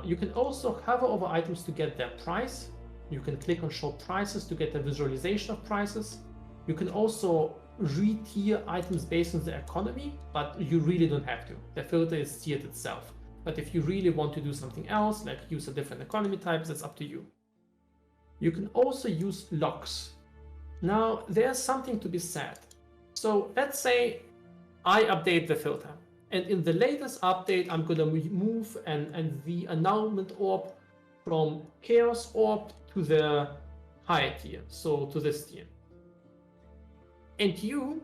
You can also hover over items to get their price. You can click on show prices to get a visualization of prices. You can also re-tier items based on the economy, but you really don't have to. The filter is tiered itself. But if you really want to do something else, like use a different economy type, that's up to you. You can also use locks. Now, there's something to be said. So let's say I update the filter, and in the latest update, I'm going to move the annulment orb from Chaos Orb to the higher tier, so to this tier. And you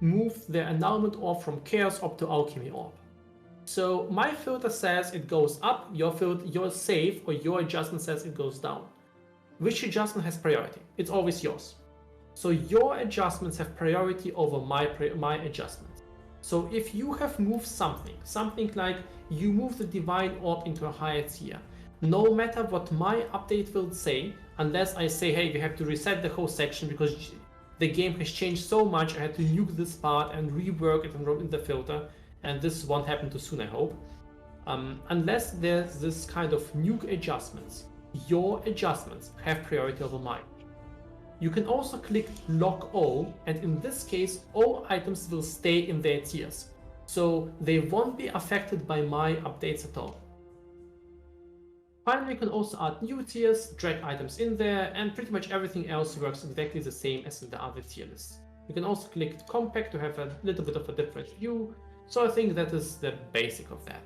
move the annulment orb from Chaos Orb to Alchemy Orb. So my filter says it goes up, your save or your adjustment says it goes down. Which adjustment has priority? It's always yours. So your adjustments have priority over my adjustments. So if you have moved something like you move the divine orb into a higher tier, no matter what my update will say, unless I say, hey, we have to reset the whole section because the game has changed so much, I had to nuke this part and rework it and in the filter, and this won't happen too soon, I hope. Unless there's this kind of nuke adjustments, your adjustments have priority over mine. You can also click lock all, and in this case, all items will stay in their tiers. So they won't be affected by my updates at all. Finally, you can also add new tiers, drag items in there, and pretty much everything else works exactly the same as in the other tier lists. You can also click compact to have a little bit of a different view. So I think that is the basic of that.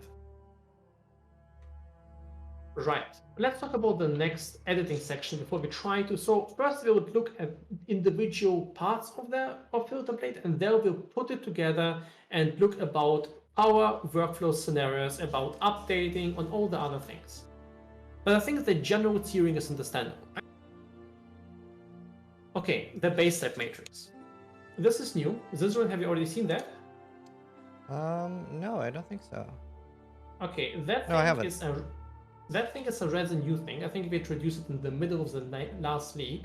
Right, let's talk about the next editing section before we try to. So first we will look at individual parts of FilterBlade, and then we'll put it together and look about our workflow scenarios, about updating, on all the other things. But I think the general tiering is understandable. Right? Okay, the Basetype-Matrix. This is new. Zizaran, have you already seen that? No, I don't think so. Okay, that thing is a rather new thing. I think we introduced it in the middle of the last league.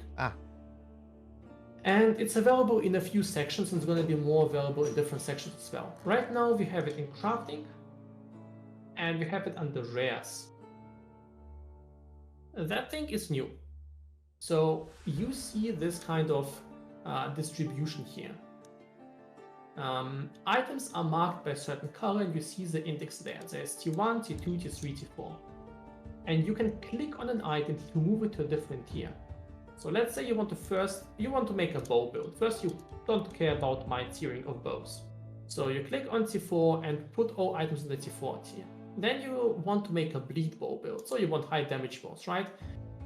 And it's available in a few sections, and it's going to be more available in different sections as well. Right now we have it in crafting, and we have it under rares. That thing is new. So you see this kind of distribution here. Items are marked by a certain color, and you see the index there. There's T1, T2, T3, T4. And you can click on an item to move it to a different tier. So let's say you want to make a bow build. First, you don't care about my tiering of bows. So you click on T4 and put all items in the T4 tier. Then you want to make a bleed bow build. So you want high damage bows, right?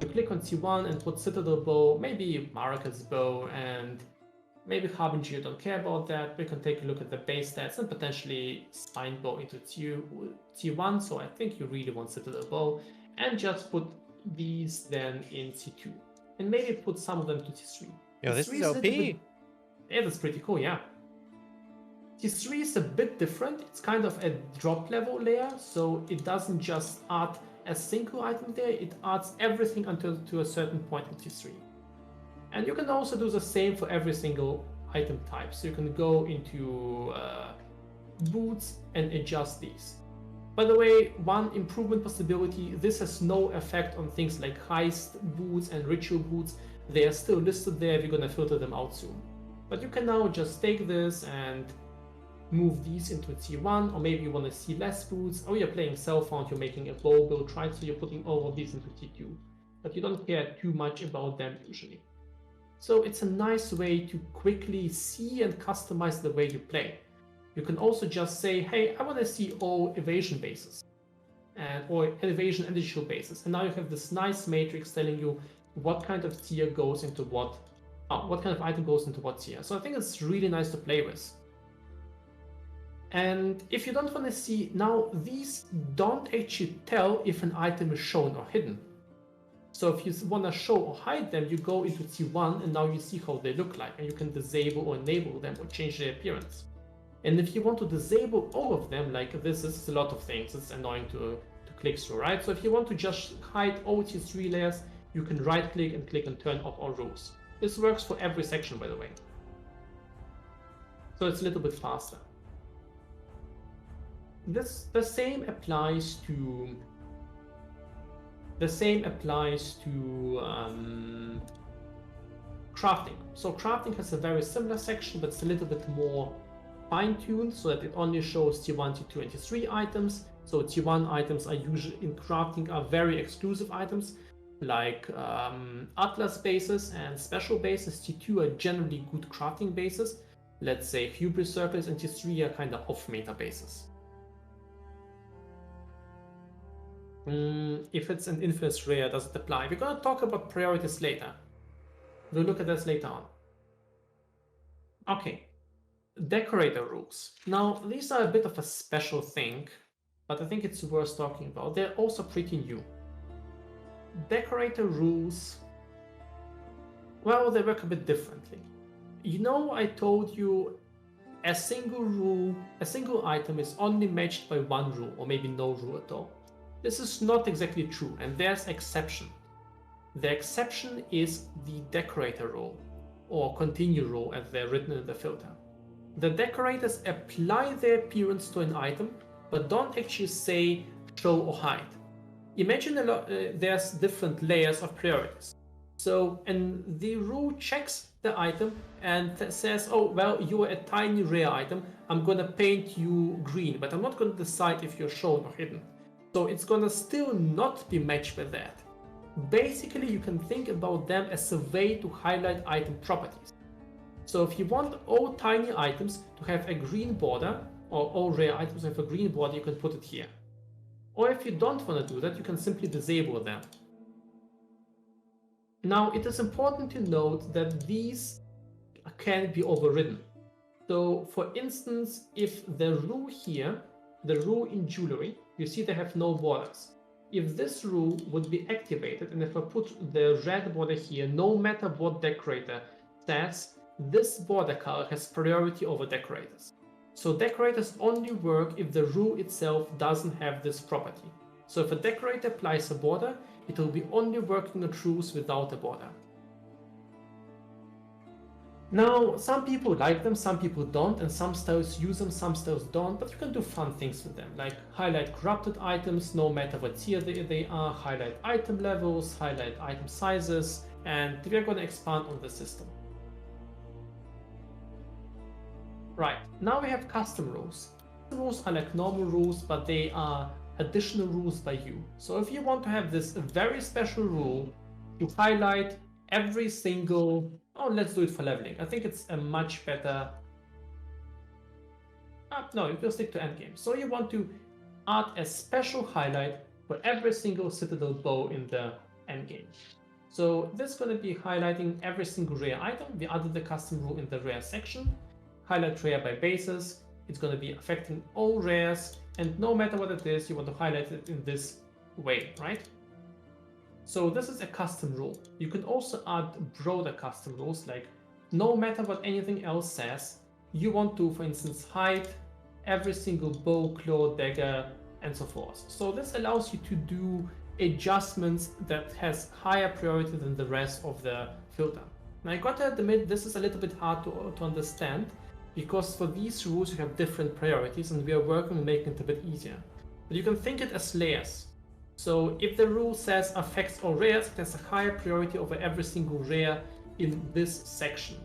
You click on T1 and put Citadel bow, maybe Maracas bow, and maybe Harbinger. You don't care about that. We can take a look at the base stats and potentially spine bow into T1. So I think you really want Citadel bow, and just put these then in T2. And maybe put some of them to T3. Yo, this is OP. Yeah, that's pretty cool, yeah. T3 is a bit different. It's kind of a drop level layer, so it doesn't just add a single item there, it adds everything until to a certain point in T3. And you can also do the same for every single item type. So you can go into boots and adjust these. By the way, one improvement possibility, this has no effect on things like heist boots and ritual boots. They are still listed there, we're gonna filter them out soon. But you can now just take this and move these into T1, or maybe you want to see less boots, or you're playing self-found, you're making a bow build, right? So you're putting all of these into T2, but you don't care too much about them usually. So it's a nice way to quickly see and customize the way you play. You can also just say, hey, I want to see all evasion bases, or evasion and digital bases. And now you have this nice matrix telling you what kind of tier goes into what kind of item goes into what tier. So I think it's really nice to play with. And if you don't want to see, now these don't actually tell if an item is shown or hidden. So if you want to show or hide them, you go into T1 and now you see how they look like, and you can disable or enable them or change their appearance. And if you want to disable all of them, like this is a lot of things, it's annoying to click through, right? So if you want to just hide all T3 layers, you can right click and click and turn off all rules. This works for every section, by the way. So it's a little bit faster. The same applies to crafting. So crafting has a very similar section, but it's a little bit more fine-tuned so that it only shows T1, T2, and T3 items. So T1 items are usually in crafting are very exclusive items, like Atlas bases and special bases. T2 are generally good crafting bases. Let's say Hubris circles, and T3 are kind of off-meta bases. If it's an infamous rare, does it apply? We're going to talk about priorities later. We'll look at this later on. Okay, Decorator Rules. Now, these are a bit of a special thing, but I think it's worth talking about. They're also pretty new. Decorator Rules, well, they work a bit differently. You know, I told you a single item is only matched by one rule, or maybe no rule at all. This is not exactly true, and there's exception. The exception is the decorator rule, or continue rule as they're written in the filter. The decorators apply their appearance to an item, but don't actually say show or hide. Imagine there's different layers of priorities. So, and the rule checks the item and says, oh, well, you're a tiny rare item. I'm gonna paint you green, but I'm not gonna decide if you're shown or hidden. So it's gonna still not be matched with that. Basically, you can think about them as a way to highlight item properties. So if you want all tiny items to have a green border, or all rare items have a green border, you can put it here. Or if you don't want to do that, you can simply disable them. Now, it is important to note that these can be overridden. So for instance, if the rule here, the rule in jewelry, you see they have no borders. If this rule would be activated, and if I put the red border here, no matter what decorator says, this border color has priority over decorators. So decorators only work if the rule itself doesn't have this property. So if a decorator applies a border, it will be only working on rules without a border. Now, some people like them, some people don't, and some styles use them, some styles don't, but you can do fun things with them, like highlight corrupted items, no matter what tier they are, highlight item levels, highlight item sizes, and we're going to expand on the system. Right, now we have custom rules. Custom rules are like normal rules, but they are additional rules by you. So if you want to have this very special rule to highlight every single, oh, let's do it for leveling. I think it's a much better, no, we'll stick to endgame. So you want to add a special highlight for every single citadel bow in the endgame. So this is going to be highlighting every single rare item. We added the custom rule in the rare section. Highlight rare by bases. It's going to be affecting all rares, and no matter what it is, you want to highlight it in this way, right? So this is a custom rule. You can also add broader custom rules, like no matter what anything else says, you want to, for instance, hide every single bow, claw, dagger, and so forth. So this allows you to do adjustments that has higher priority than the rest of the filter. Now I got to admit, this is a little bit hard to understand, because for these rules you have different priorities, and we are working on making it a bit easier. But you can think it as layers. So if the rule says affects all rares, it has a higher priority over every single rare in this section.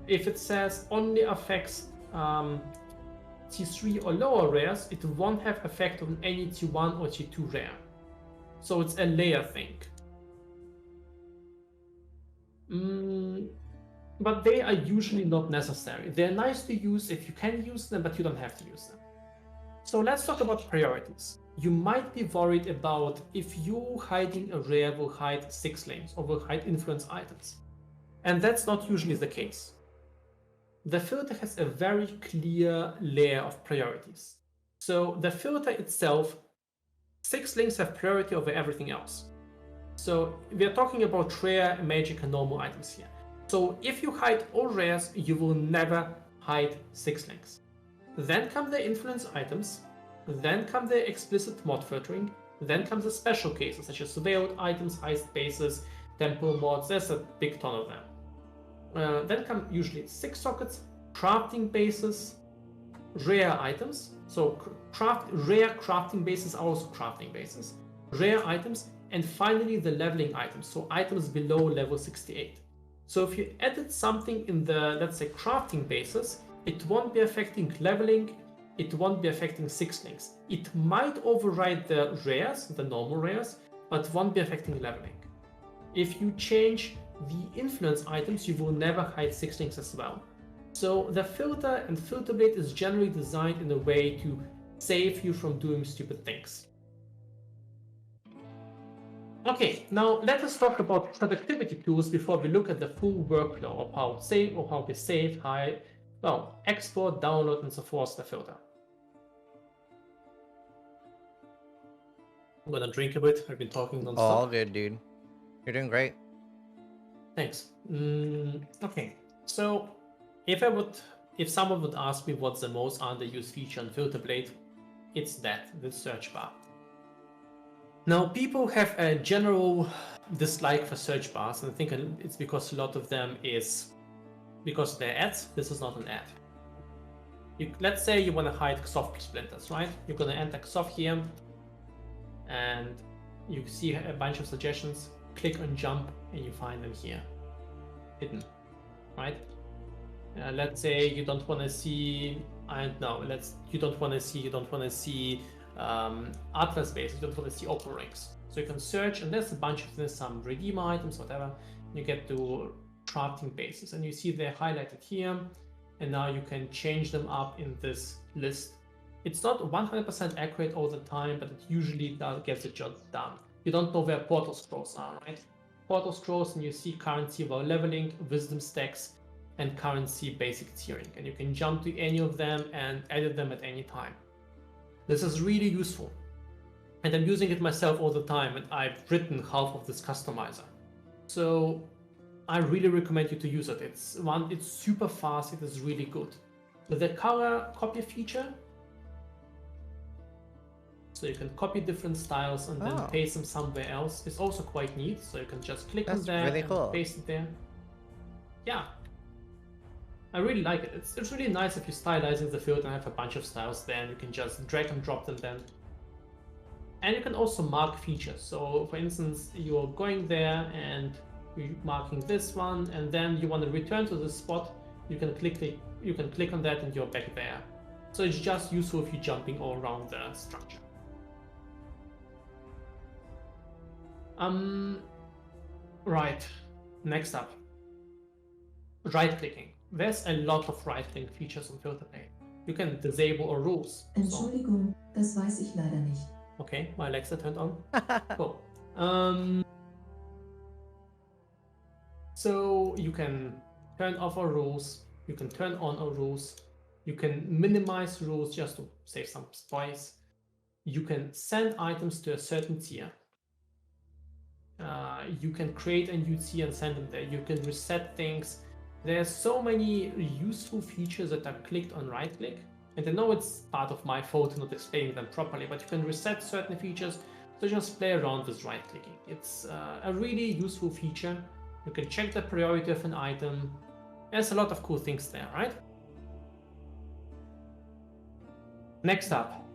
If it says only affects T3 or lower rares, it won't have effect on any T1 or T2 rare. So it's a layer thing. But they are usually not necessary. They're nice to use if you can use them, but you don't have to use them. So let's talk about priorities. You might be worried about if you hiding a rare will hide 6 lanes or will hide influence items. And that's not usually the case. the filter has a very clear layer of priorities. So the filter itself, 6 links have priority over everything else. So we're talking about rare, magic, and normal items here. So if you hide all rares, you will never hide 6 links. Then come the influence items, then come the explicit mod filtering, then comes the special cases such as surveilled items, heist bases, temple mods. There's a big ton of them. Then come usually 6 sockets, crafting bases, rare items. So rare crafting bases are also crafting bases, rare items, and finally the leveling items. So items below level 68. So if you added something in the, let's say, crafting bases, it won't be affecting leveling, it won't be affecting 6 links. It might override the rares, the normal rares, but won't be affecting leveling. If you change the influence items, you will never hide 6 links as well. So the filter and FilterBlade is generally designed in a way to save you from doing stupid things. Okay, now let us talk about productivity tools before we look at the full workflow of how we save, hide, well, export, download, and so forth the filter. I'm gonna drink a bit. I've been talking non-stop. All good, dude. You're doing great. Thanks. Okay, so if someone would ask me what's the most underused feature on FilterBlade, it's the search bar. Now, people have a general dislike for search bars, and I think it's because a lot of them is because they're ads. This is not an ad. Let's say you want to hide XOF splinters, right? You're going to enter XOF here, and you see a bunch of suggestions. Click on jump, and you find them here, hidden, right? Let's say you don't want to see, you don't want to see Atlas base, you don't want to see open rings. So you can search, and there's a bunch of this, some redeem items, whatever. You get to crafting bases, and you see they're highlighted here, and now you can change them up in this list. It's not 100% accurate all the time, but it usually gets the job done. You don't know where portal scrolls are, right? Portal scrolls, and you see currency while leveling, wisdom stacks, and currency basic tiering, and you can jump to any of them and edit them at any time. This is really useful, and I'm using it myself all the time, and I've written half of this customizer. So I really recommend you to use it. It's super fast, it is really good. With the color copy feature, so you can copy different styles and then paste them somewhere else. It's also quite neat, so you can just click on that and paste it there. Yeah, I really like it. It's really nice if you're stylizing the filter and have a bunch of styles there, and you can just drag and drop them then. And you can also mark features. So for instance, you're going there and you're marking this one, and then you want to return to this spot, you can click on that and you're back there. So it's just useful if you're jumping all around the structure. Right, next up, right-clicking. There's a lot of right-click features on FilterBlade. You can disable our rules. Entschuldigung, das weiß ich leider nicht. Okay, my Alexa turned on. Cool. So you can turn off our rules, you can turn on our rules, you can minimize rules just to save some space. You can send items to a certain tier. You can create a new tier and send them there. You can reset things. There's so many useful features that are clicked on right click. And I know it's part of my fault not explaining them properly, but you can reset certain features. So just play around with right clicking. It's a really useful feature. You can check the priority of an item. There's a lot of cool things there, right? Next up,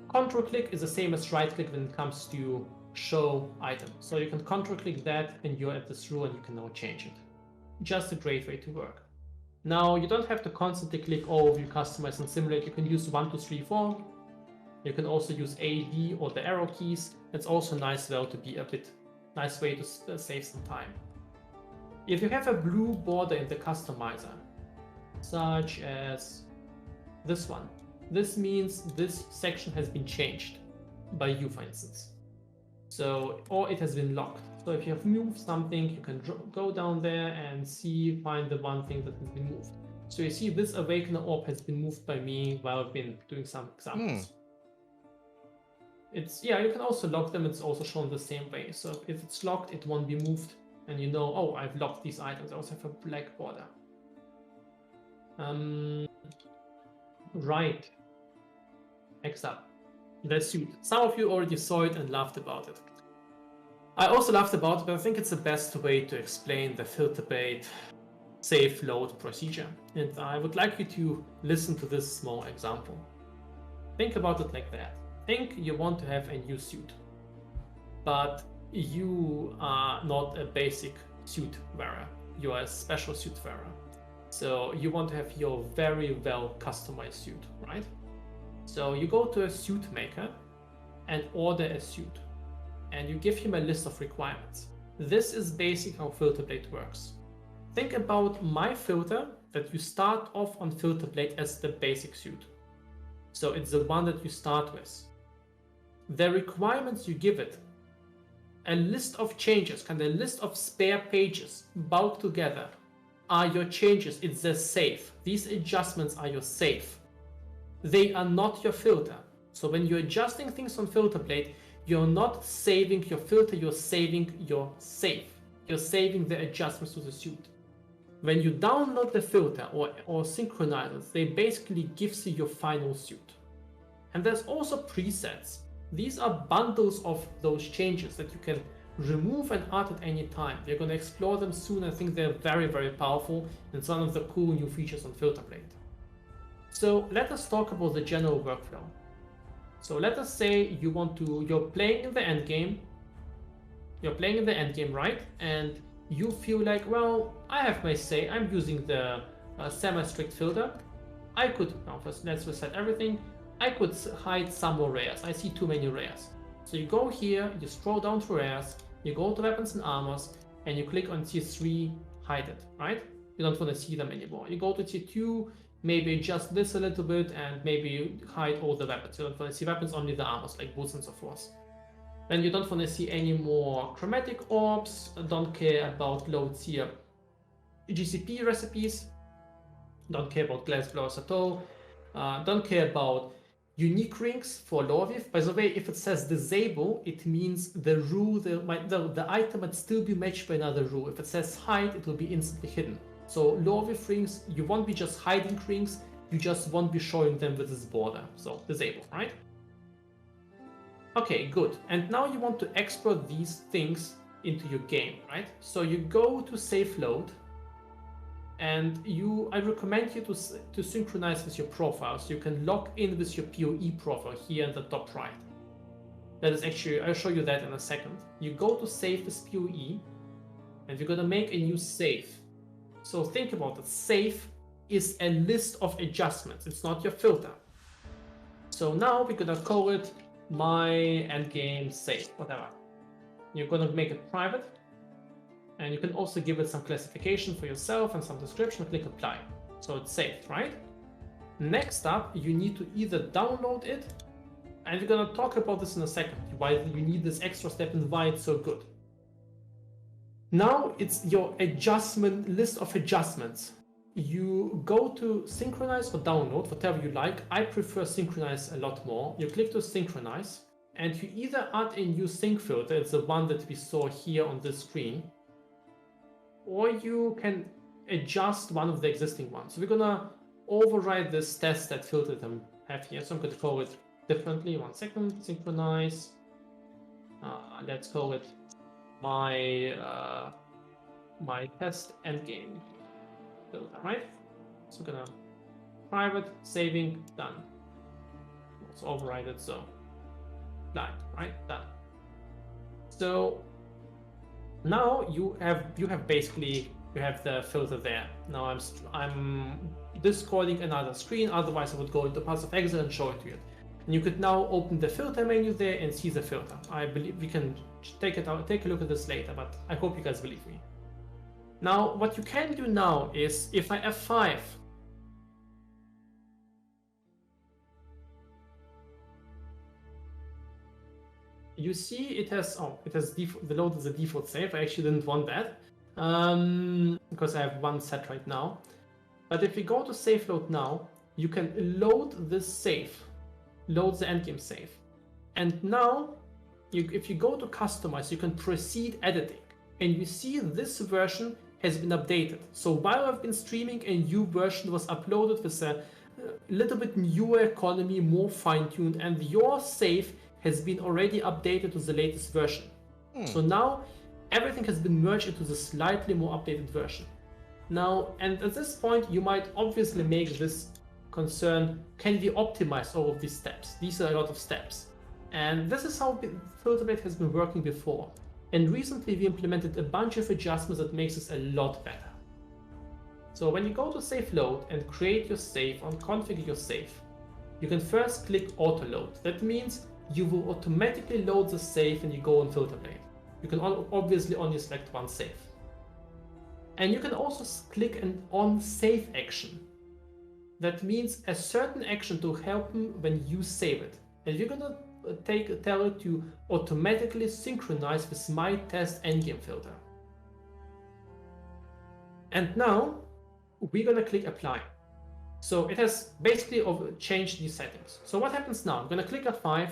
control click is the same as right click when it comes to show item. So you can control click that and you're at this rule and you can now change it. Just a great way to work. Now you don't have to constantly click overview, customize and simulate. You can use 1, 2, 3, 4. You can also use A, D or the arrow keys. It's also nice though to be a bit nice way to save some time. If you have a blue border in the customizer, such as this one, this means this section has been changed by you, for instance. So, or it has been locked. So if you have moved something, you can go down there and find the one thing that has been moved. So you see this Awakener orb has been moved by me while I've been doing some examples. It's, yeah, you can also lock them. It's also shown the same way. So if it's locked, it won't be moved. And you know, oh, I've locked these items. I also have a black border. Right. Next up, the suit. Some of you already saw it and laughed about it. I also laughed about it, but I think it's the best way to explain the FilterBlade safe load procedure. And I would like you to listen to this small example. Think about it like that. Think you want to have a new suit, but you are not a basic suit wearer. You are a special suit wearer. So you want to have your very well customized suit, right? So you go to a suit maker and order a suit, and you give him a list of requirements. This is basically how FilterBlade works. Think about my filter that you start off on FilterBlade as the basic suit. So it's the one that you start with. The requirements you give it, a list of changes, kind of a list of spare pages bulked together, are your changes. It's the safe. These adjustments are your safe. They are not your filter. So when you're adjusting things on FilterBlade, you're not saving your filter, you're saving your safe. You're saving the adjustments to the suit. When you download the filter or synchronize it, they basically gives you your final suit. And there's also presets. These are bundles of those changes that you can remove and add at any time. We're going to explore them soon. I think they're very, very powerful, and it's one of the cool new features on FilterBlade. So let us talk about the general workflow. So let us say you're playing in the end game. You're playing in the end game, right? And you feel like, well, I have my say. I'm using the semi-strict filter. I could, now first let's reset everything. I could hide some more rares. I see too many rares. So you go here, you scroll down to rares, you go to weapons and armors, and you click on tier 3, hide it, right? You don't want to see them anymore. You go to tier 2, maybe adjust this a little bit, and maybe hide all the weapons. You don't want to see weapons, only the armors, like boots and so forth. Then you don't want to see any more chromatic orbs, don't care about low tier GCP recipes, don't care about glass blowers at all, don't care about unique rings for Lorvif. By the way, if it says disable, it means the rule, the item might still be matched by another rule. If it says hide, it will be instantly hidden. So Lorvif rings, you won't be just hiding rings, you just won't be showing them with this border. So disable, right? Okay, good. And now you want to export these things into your game, right? So you go to safe load, and I recommend you to synchronize with your profile, so you can log in with your PoE profile here in the top right. That is actually, I'll show you that in a second. You go to save with PoE, and you're gonna make a new save. So think about it. Save is a list of adjustments. It's not your filter. So now we're gonna call it my endgame save, whatever. You're gonna make it private. And you can also give it some classification for yourself and some description, click apply. So it's saved, right? Next up, you need to either download it, and we're gonna talk about this in a second, why you need this extra step and why it's so good. Now it's your list of adjustments. You go to synchronize or download, whatever you like. I prefer synchronize a lot more. You click to synchronize, and you either add a new sync filter, it's the one that we saw here on this screen, or you can adjust one of the existing ones. So we're gonna override this test that filter them have here. So I'm gonna call it differently. 1 second, synchronize. Let's call it my test endgame filter, right? So we're gonna private, saving, done. Let's override it, so done, right? Done. So now you have the filter there. Now I'm discarding another screen, otherwise I would go into Path of Exile and show it to you. And you could now open the filter menu there and see the filter. I believe we can take it out, take a look at this later, but I hope you guys believe me. Now what you can do now is, if I F5, you see it has the load is the default save. I actually didn't want that because I have one set right now. But if you go to save load now, you can load this save, load the endgame save. And now, if you go to customize, you can proceed editing. And you see this version has been updated. So while I've been streaming, a new version was uploaded with a little bit newer economy, more fine-tuned, and your save has been already updated to the latest version. So now everything has been merged into the slightly more updated version. Now, and at this point, you might obviously make this concern, can we optimize all of these steps? These are a lot of steps. And this is how FilterBlade has been working before. And recently we implemented a bunch of adjustments that makes this a lot better. So when you go to save load and create your save or configure your save, you can first click auto load. That means you will automatically load the save when you go on FilterBlade. You can obviously only select one save. And you can also click an on save action. That means a certain action to help them when you save it. And you're gonna tell it to automatically synchronize with my test endgame filter. And now we're gonna click apply. So it has basically changed these settings. So what happens now? I'm gonna click F5,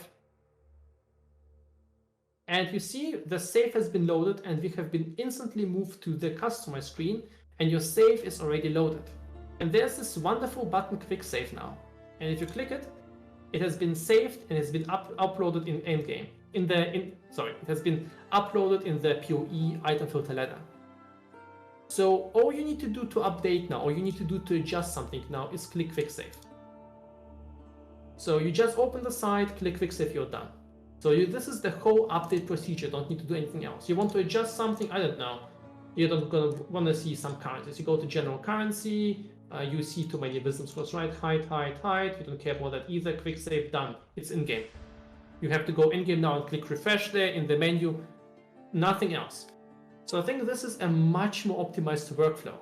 and you see the save has been loaded, and we have been instantly moved to the customize screen, and your save is already loaded. And there's this wonderful button, quick save now. And if you click it, it has been saved and has been uploaded in endgame. It has been uploaded in the POE Item Filter ladder. So all you need to do to update now, or you need to do to adjust something now, is click quick save. So you just open the site, click quick save, you're done. So this is the whole update procedure. Don't need to do anything else. You want to adjust something, I don't know. You're not gonna want to see some currencies. You go to general currency. You see too many wisdom scrolls, right? Hide. You don't care about that either. Quick save, done. It's in game. You have to go in game now and click refresh there in the menu. Nothing else. So I think this is a much more optimized workflow,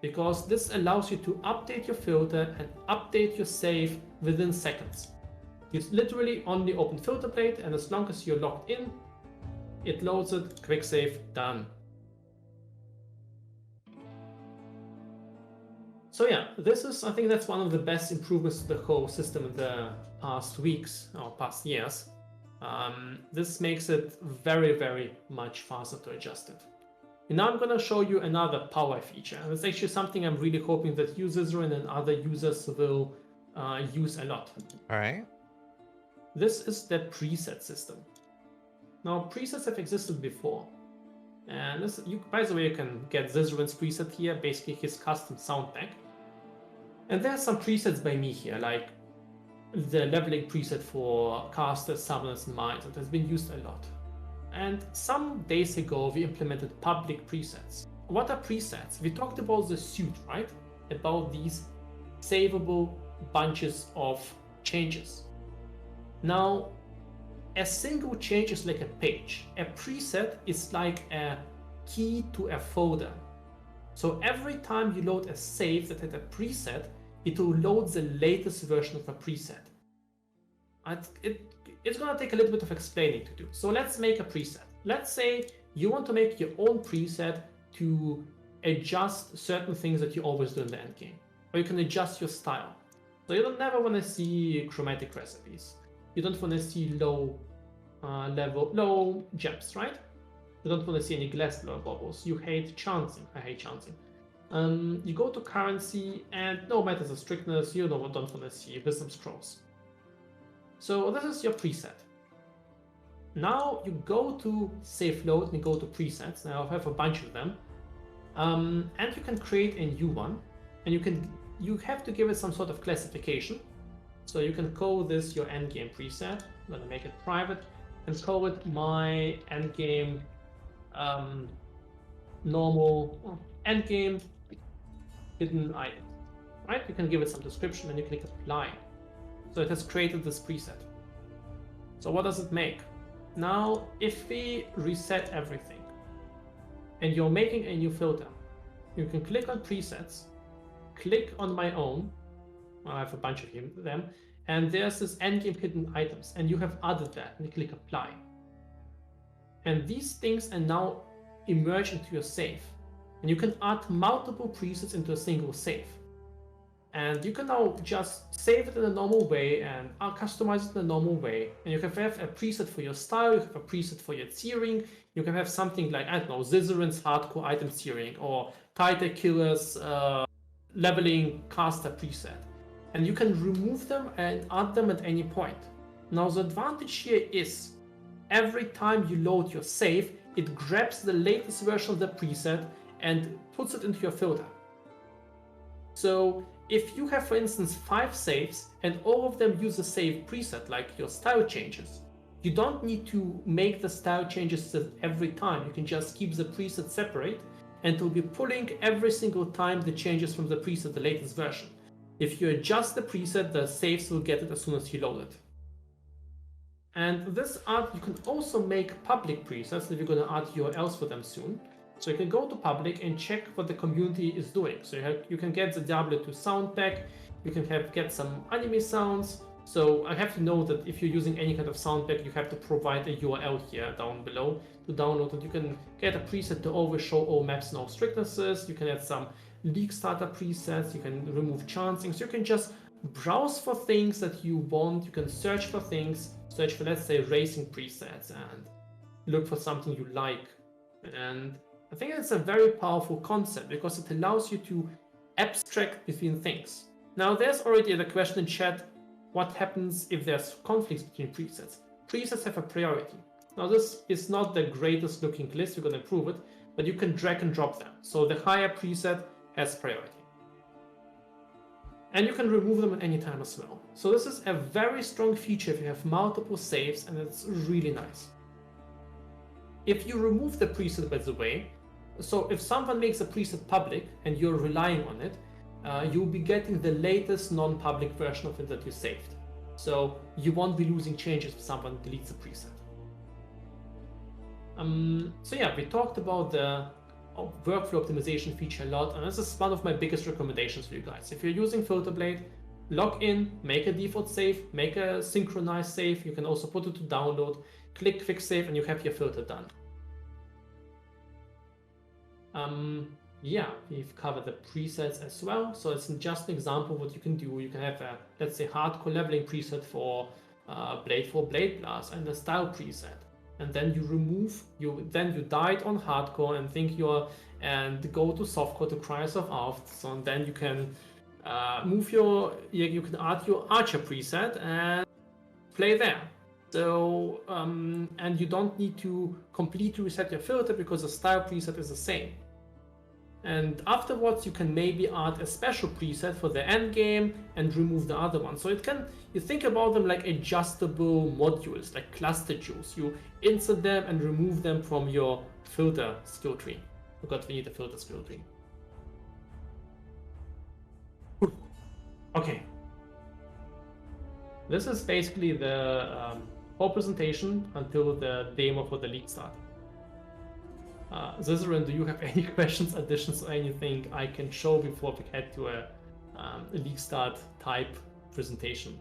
because this allows you to update your filter and update your save within seconds. You literally only open FilterBlade, and as long as you're logged in, it loads it, quick save, done. So yeah, I think that's one of the best improvements to the whole system in the past weeks or past years. This makes it very, very much faster to adjust it. And now I'm going to show you another power feature. And it's actually something I'm really hoping that you, Zizaran, and other users will use a lot. All right. This is the preset system. Now, presets have existed before. And this, by the way, you can get Zizaran's preset here, basically his custom sound pack. And there's some presets by me here, like the leveling preset for casters, summoners, and mines. It has been used a lot. And some days ago, we implemented public presets. What are presets? We talked about the suite, right? About these savable bunches of changes. Now, a single change is like a page. A preset is like a key to a folder. So every time you load a save that had a preset, it will load the latest version of a preset. It's going to take a little bit of explaining to do. So let's make a preset. Let's say you want to make your own preset to adjust certain things that you always do in the endgame. Or you can adjust your style. So you don't never want to see chromatic recipes. You don't want to see low gems, right? You don't want to see any glass blower bubbles. You hate chancing. I hate chancing. You go to currency, and no matter the strictness, you don't want to see wisdom scrolls. So this is your preset. Now you go to save load and you go to presets. Now I have a bunch of them, and you can create a new one, and you have to give it some sort of classification. So you can call this your endgame preset. I'm gonna make it private and call it my endgame normal endgame hidden item. Right? You can give it some description and you click apply. So it has created this preset. So what does it make? Now, if we reset everything and you're making a new filter, you can click on presets, click on my own. I have a bunch of them, and there's this endgame hidden items, and you have added that, and you click apply. And these things are now emerged into your save. and you can add multiple presets into a single save. And you can now just save it in a normal way and customize it in a normal way. And you can have a preset for your style, you have a preset for your tiering, you can have something like, I don't know, Zizaran's hardcore item tiering, or Tiger Killer's leveling caster preset. And you can remove them and add them at any point. Now the advantage here is, every time you load your save, it grabs the latest version of the preset and puts it into your filter. So if you have, for instance, 5 saves and all of them use the save preset, like your style changes, you don't need to make the style changes every time. You can just keep the preset separate, and it will be pulling every single time the changes from the preset, the latest version. If you adjust the preset, the saves will get it as soon as you load it. And this art, you can also make public presets if you're going to add URLs for them soon. So you can go to public and check what the community is doing. So you can get the W2 sound pack, you can get some anime sounds. So I have to know that if you're using any kind of sound pack, you have to provide a URL here down below to download it. You can get a preset to always show all maps and all strictnesses. You can add some league starter presets. You can remove chancing. So you can just browse for things that you want. You can search for things, search for, let's say, racing presets, and look for something you like. And I think it's a very powerful concept because it allows you to abstract between things. Now, there's already the question in chat, what happens if there's conflicts between presets? Presets have a priority. Now, this is not the greatest looking list, we're going to improve it, but you can drag and drop them. So the higher preset has priority. And you can remove them at any time as well. So this is a very strong feature if you have multiple saves, and it's really nice. If you remove the preset, by the way, so if someone makes a preset public and you're relying on it, you'll be getting the latest non-public version of it that you saved. So you won't be losing changes if someone deletes a preset. So yeah, we talked about the workflow optimization feature a lot, and this is one of my biggest recommendations for you guys. If you're using FilterBlade, log in, make a default save, make a synchronized save. You can also put it to download, click quick save, and you have your filter done. Yeah, we've covered the presets as well. So it's just an example of what you can do. You can have a, let's say, hardcore leveling preset for Blade Blast and a style preset. And then you remove, then you died on hardcore and and go to softcore to cry yourself out. So and then you can you can add your archer preset and play there. So, and you don't need to completely reset your filter because the style preset is the same. And afterwards, you can maybe add a special preset for the end game and remove the other one. So you think about them like adjustable modules, like cluster jewels. You insert them and remove them from your filter skill tree. Forgot we need a filter skill tree. Okay. This is basically the whole presentation until the demo for the league start. Zizaran, do you have any questions, additions, or anything I can show before we head to a league start type presentation?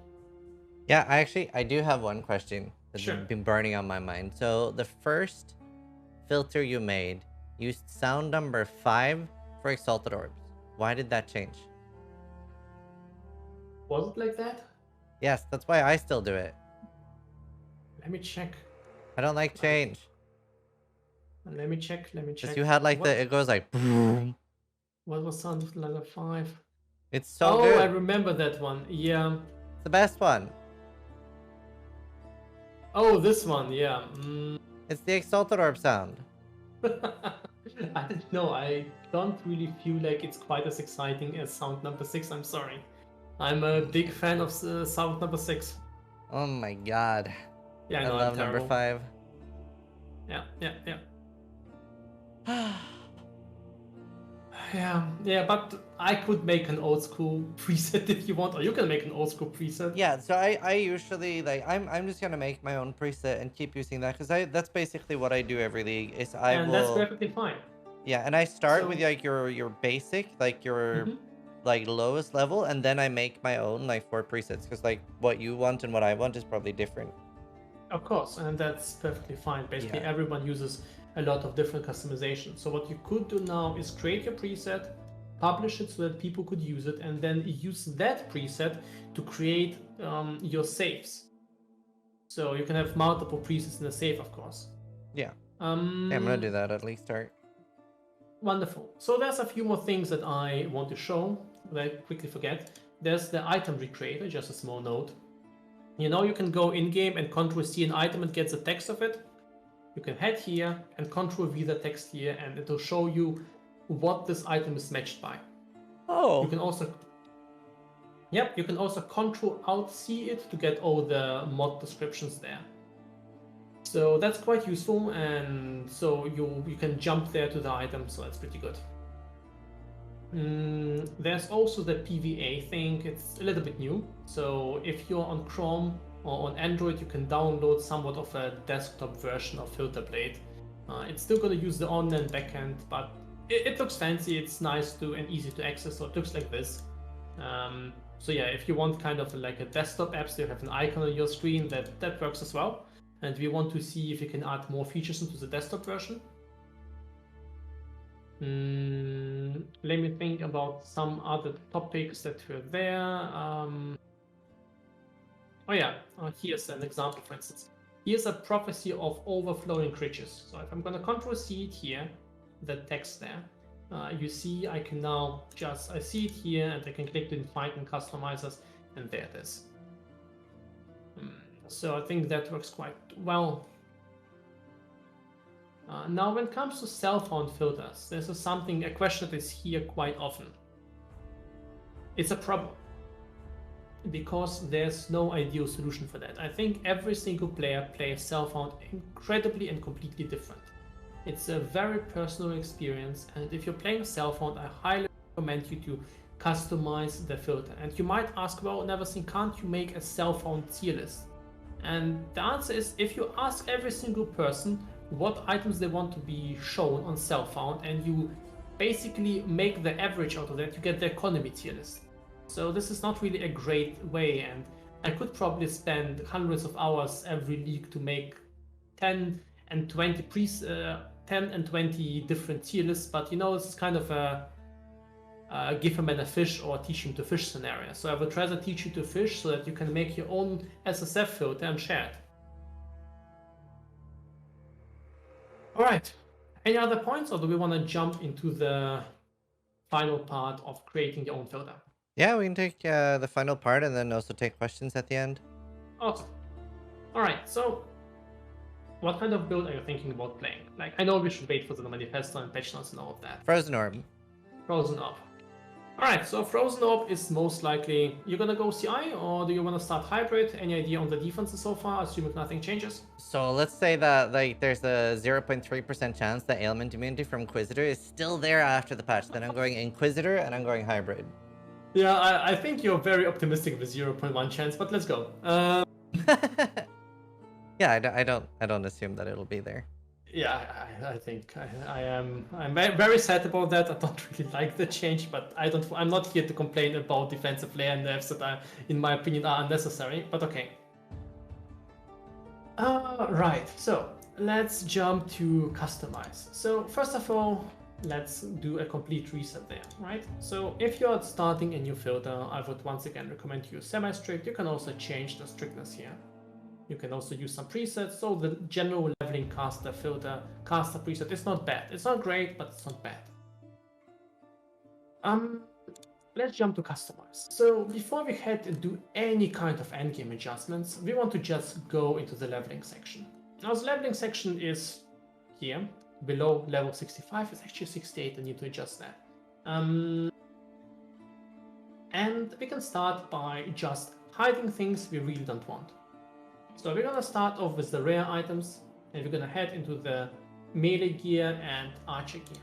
Yeah, I do have one question that's Sure. been burning on my mind. So the first filter you made used sound number 5 for Exalted Orbs. Why did that change? Was it like that? Yes, that's why I still do it. Let me check. I don't like change. Let me check. Because you had like it goes like boom. What was sound level 5? It's so good. Oh, I remember that one. Yeah. It's the best one. Oh, this one. Yeah. It's the Exalted Orb sound. I don't know. I don't really feel like it's quite as exciting as sound number 6. I'm sorry. I'm a big fan of sound number 6. Oh my god. Yeah, I love number 5. Yeah. Yeah, but I could make an old school preset if you want, or you can make an old school preset. Yeah, so I usually I'm just gonna make my own preset and keep using that because that's basically what I do every league. Is That's perfectly fine. Yeah, and I start with like your basic, like your like lowest level, and then I make my own like 4 presets because like what you want and what I want is probably different. Of course, and that's perfectly fine. Basically, everyone uses a lot of different customizations. So what you could do now is create your preset, publish it so that people could use it, and then use that preset to create your saves. So you can have multiple presets in a save, of course. Yeah. Yeah, I'm gonna do that at least start. Wonderful. So there's a few more things that I want to show that I quickly forget. There's the item recreator, just a small note. You know, you can go in-game and Ctrl-C an item and get the text of it. You can head here and Ctrl-V the text here, and it'll show you what this item is matched by. Oh. You can also, yep, you can also Ctrl-Alt-C it to get all the mod descriptions there. So that's quite useful, and so you can jump there to the item, so that's pretty good. There's also the PVA thing. It's a little bit new. So if you're on Chrome or on Android, you can download somewhat of a desktop version of FilterBlade. It's still going to use the online backend, but it looks fancy. It's nice to and easy to access. So it looks like this. So yeah, if you want kind of like a desktop app, so you have an icon on your screen, that works as well. And we want to see if you can add more features into the desktop version. Let me think about some other topics that were there. Oh yeah, here's an example, for instance. Here's a prophecy of overflowing creatures. So if I'm going to Ctrl-C it here, the text there, you see I can now I see it here, and I can click the Find and Customizers, and there it is. So I think that works quite well. Now, when it comes to self-found filters, this is a question that is here quite often. It's a problem because there's no ideal solution for that. I think every single player plays self-found incredibly and completely different. It's a very personal experience, and if you're playing self-found, I highly recommend you to customize the filter. And you might ask, well, NeverSink, can't you make a self-found tier list? And the answer is, if you ask every single person what items they want to be shown on self-found, and you basically make the average out of that, you get the economy tier list. So this is not really a great way, and I could probably spend hundreds of hours every league to make 10 and 20 different tier lists, but you know, it's kind of a give a man a fish or teach him to fish scenario. So I would rather teach you to fish so that you can make your own SSF filter and share it. Alright, any other points, or do we want to jump into the final part of creating your own filter? Yeah, we can take the final part and then also take questions at the end. Awesome. Alright, so what kind of build are you thinking about playing? Like, I know we should wait for the manifesto and patch notes and all of that. Frozen Orb. Frozen Orb. Alright, so Frozen Orb is most likely, you're gonna go CI, or do you want to start hybrid? Any idea on the defenses so far, assuming nothing changes? So let's say that like there's a 0.3% chance that ailment immunity from Inquisitor is still there after the patch. Then I'm going Inquisitor and I'm going hybrid. Yeah, I think you're very optimistic with 0.1 chance, but let's go. Yeah, I don't assume that it'll be there. Yeah, I think I'm very sad about that. I don't really like the change, but I'm not here to complain about defensive layer nerfs that are, in my opinion, are unnecessary. But okay. Right. So let's jump to customize. So first of all, let's do a complete reset there, right? So if you're starting a new filter, I would once again recommend you use semi-strict. You can also change the strictness here. You can also use some presets. So the general leveling caster preset is not bad. It's not great, but it's not bad. Let's jump to customize. So before we head and do any kind of endgame adjustments, we want to just go into the leveling section. Now the leveling section is here, below level 65. It's actually 68. I need to adjust that. And we can start by just hiding things we really don't want. So we're gonna start off with the rare items, and we're gonna head into the melee gear and archer gear.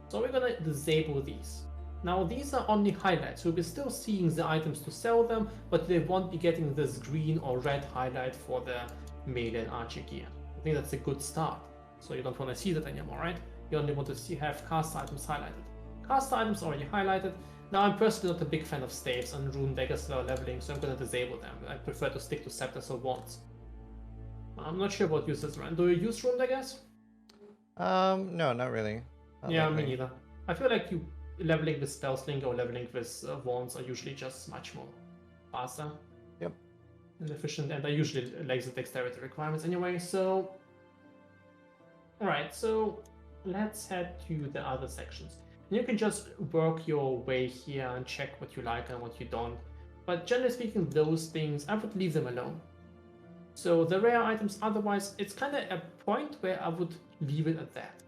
So we're gonna disable these. Now these are only highlights, so we'll be still seeing the items to sell them, but they won't be getting this green or red highlight for the melee and archer gear. I think that's a good start. So you don't want to see that anymore, right? You only want to have cast items highlighted. Cast items already highlighted. Now I'm personally not a big fan of staves and rune daggers leveling, so I'm gonna disable them. I prefer to stick to scepters or wands. I'm not sure about users, right? Do you use rune daggers? No, not really. Not Yeah, me lately. neither. I feel like you leveling with Spellsling or leveling with wands are usually just much more faster. Yep. And efficient, and I usually like the dexterity requirements anyway, so... Alright, so let's head to the other sections. You can just work your way here and check what you like and what you don't. But generally speaking, those things, I would leave them alone. So the rare items, otherwise, it's kind of a point where I would leave it at that.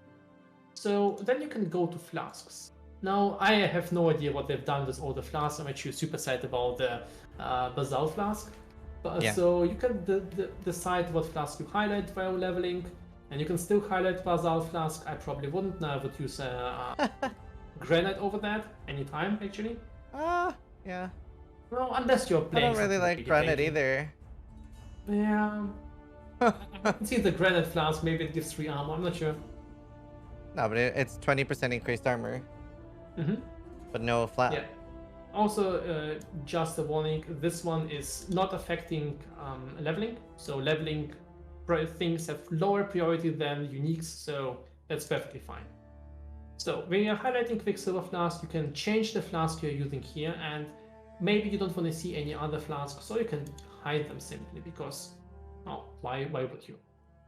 So then you can go to flasks. Now, I have no idea what they've done with all the flasks. I'm actually super sad about the Basalt flask. But, Yeah. So you can decide what flask you highlight while leveling. And you can still highlight Basalt flask. I probably wouldn't. I would use granite over that anytime, actually. Yeah. No, unless you're I playing. don't really like granite either. Yeah. I can see the granite flask. Maybe it gives 3 armor. I'm not sure. No, but it's 20% increased armor. But no flat. Yeah. Also, just a warning, this one is not affecting leveling. So leveling things have lower priority than uniques, so that's perfectly fine. So when you're highlighting Quicksilver Flask, you can change the flask you're using here, and maybe you don't want to see any other flasks, so you can hide them simply because, oh, why would you?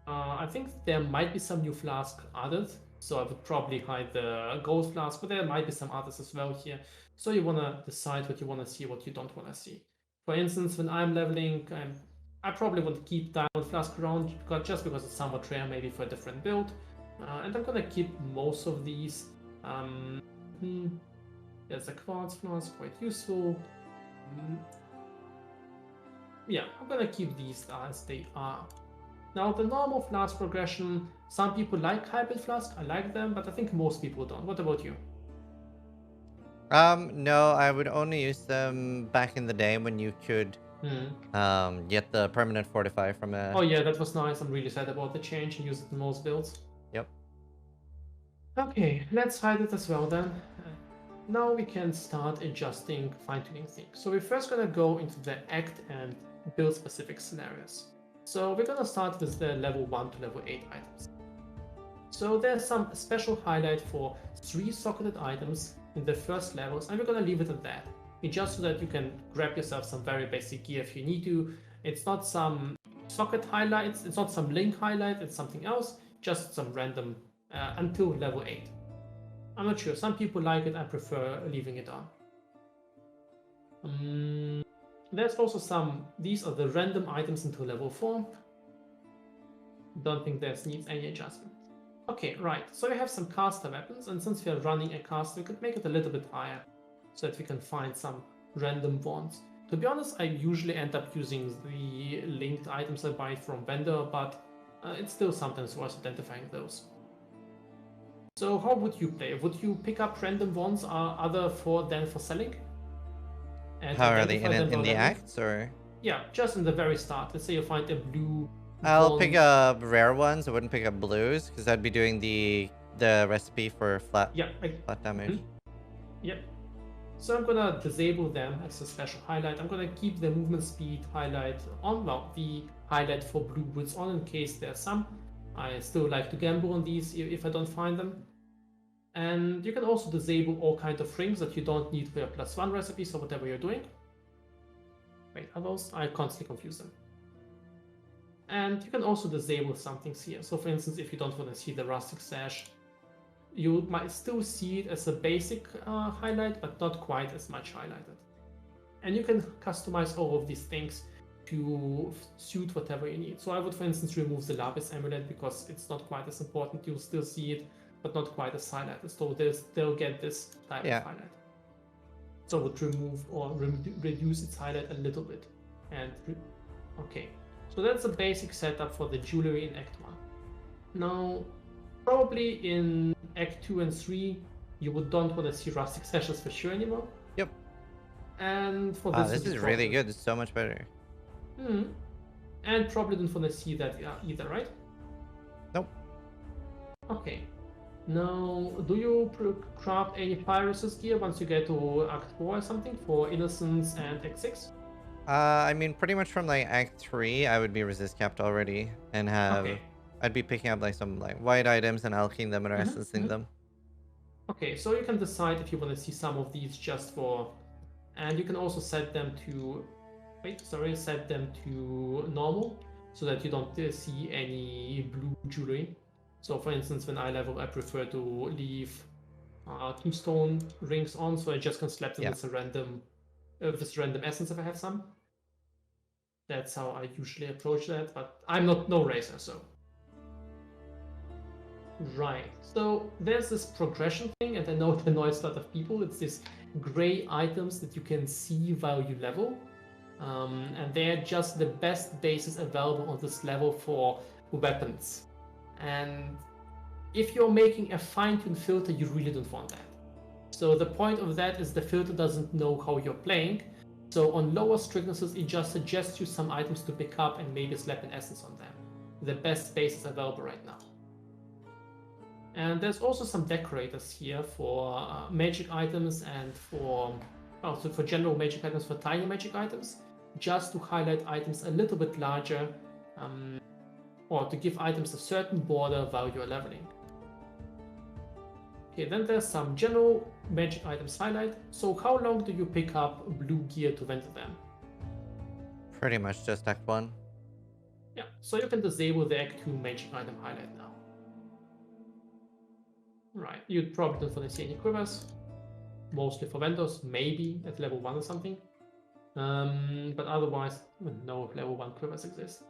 I think there might be some new flask added, so I would probably hide the gold flask, but there might be some others as well here. So you want to decide what you want to see, what you don't want to see. For instance, when I'm leveling, I probably want to keep Diamond Flask around just because it's somewhat rare, maybe for a different build. And I'm gonna keep most of these. There's a Quartz Flask, quite useful. Yeah, I'm gonna keep these as they are. Now, the normal flask progression, some people like Hybrid Flask, I like them, but I think most people don't. What about you? No, I would only use them back in the day when you could get the permanent fortify from a... Oh yeah, that was nice. I'm really sad about the change and use it in most builds. Yep. Okay, let's hide it as well then. Now we can start adjusting, fine-tuning things. So we're first gonna go into the act and build specific scenarios. So we're gonna start with the level 1 to level 8 items. So there's some special highlight for 3 socketed items in the first levels, and we're gonna leave it at that. Just so that you can grab yourself some very basic gear if you need to. It's not some socket highlights, it's not some link highlight, it's something else, just some random until level 8. I'm not sure, some people like it, I prefer leaving it on. There's also some, these are the random items until level 4. Don't think this needs any adjustment. Okay, right, so we have some caster weapons, and since we are running a caster, we could make it a little bit higher, so that we can find some random wands. To be honest, I usually end up using the linked items I buy from vendor, but it's still sometimes worth identifying those. So how would you play? Would you pick up random wands other than for selling? And how are they in the level? acts or? Yeah, just in the very start. Let's say you find a blue I'll pick up rare ones. I wouldn't pick up blues because I'd be doing the recipe for flat damage. Yep. So I'm gonna disable them as a special highlight. I'm gonna keep the movement speed highlight on, well, the highlight for blue boots on in case there's some. I still like to gamble on these if I don't find them. And you can also disable all kinds of rings that you don't need for your +1 recipes or whatever you're doing. Wait, are those? I constantly confuse them. And you can also disable some things here. So for instance, if you don't want to see the rustic sash, you might still see it as a basic highlight, but not quite as much highlighted. And you can customize all of these things to suit whatever you need. So I would, for instance, remove the Lapis Amulet because it's not quite as important. You'll still see it, but not quite as highlighted. So they'll get this type of highlight. So I would remove or reduce its highlight a little bit. And okay. So that's a basic setup for the jewelry in Act 1. Now, probably in Act 2 and 3, you don't want to see rustic sashes for sure anymore. Yep. And for this is really good. It's so much better. And probably don't want to see that either, right? Nope. Okay. Now, do you craft any Pyrrhus gear once you get to Act 4 or something for Innocence and Act 6? I mean, pretty much from like Act 3, I would be resist capped already and have I'd be picking up like some like white items and alkying them and essencing them. Okay, so you can decide if you want to see some of these just for, and you can also set them to, set them to normal so that you don't see any blue jewelry. So for instance, when I level, I prefer to leave 2 stone rings on, so I just can slap them with a random essence if I have some. That's how I usually approach that, but I'm not no racer, so. Right, so there's this progression thing, and I know it annoys a lot of people. It's these gray items that you can see while you level, and they're just the best bases available on this level for weapons. And if you're making a fine-tuned filter, you really don't want that. So the point of that is the filter doesn't know how you're playing. So on lower strictnesses, it just suggests you some items to pick up and maybe slap an essence on them. The best bases available right now. And there's also some decorators here for magic items and for general magic items, for tiny magic items, just to highlight items a little bit larger, or to give items a certain border while you're leveling. Okay, then there's some general magic items highlight. So how long do you pick up blue gear to vendor them? Pretty much just Act 1. Yeah, so you can disable the Act 2 magic item highlight now. Right, you'd probably don't want to see any quivers. Mostly for vendors, maybe at level 1 or something. But otherwise, no level 1 quivers exist.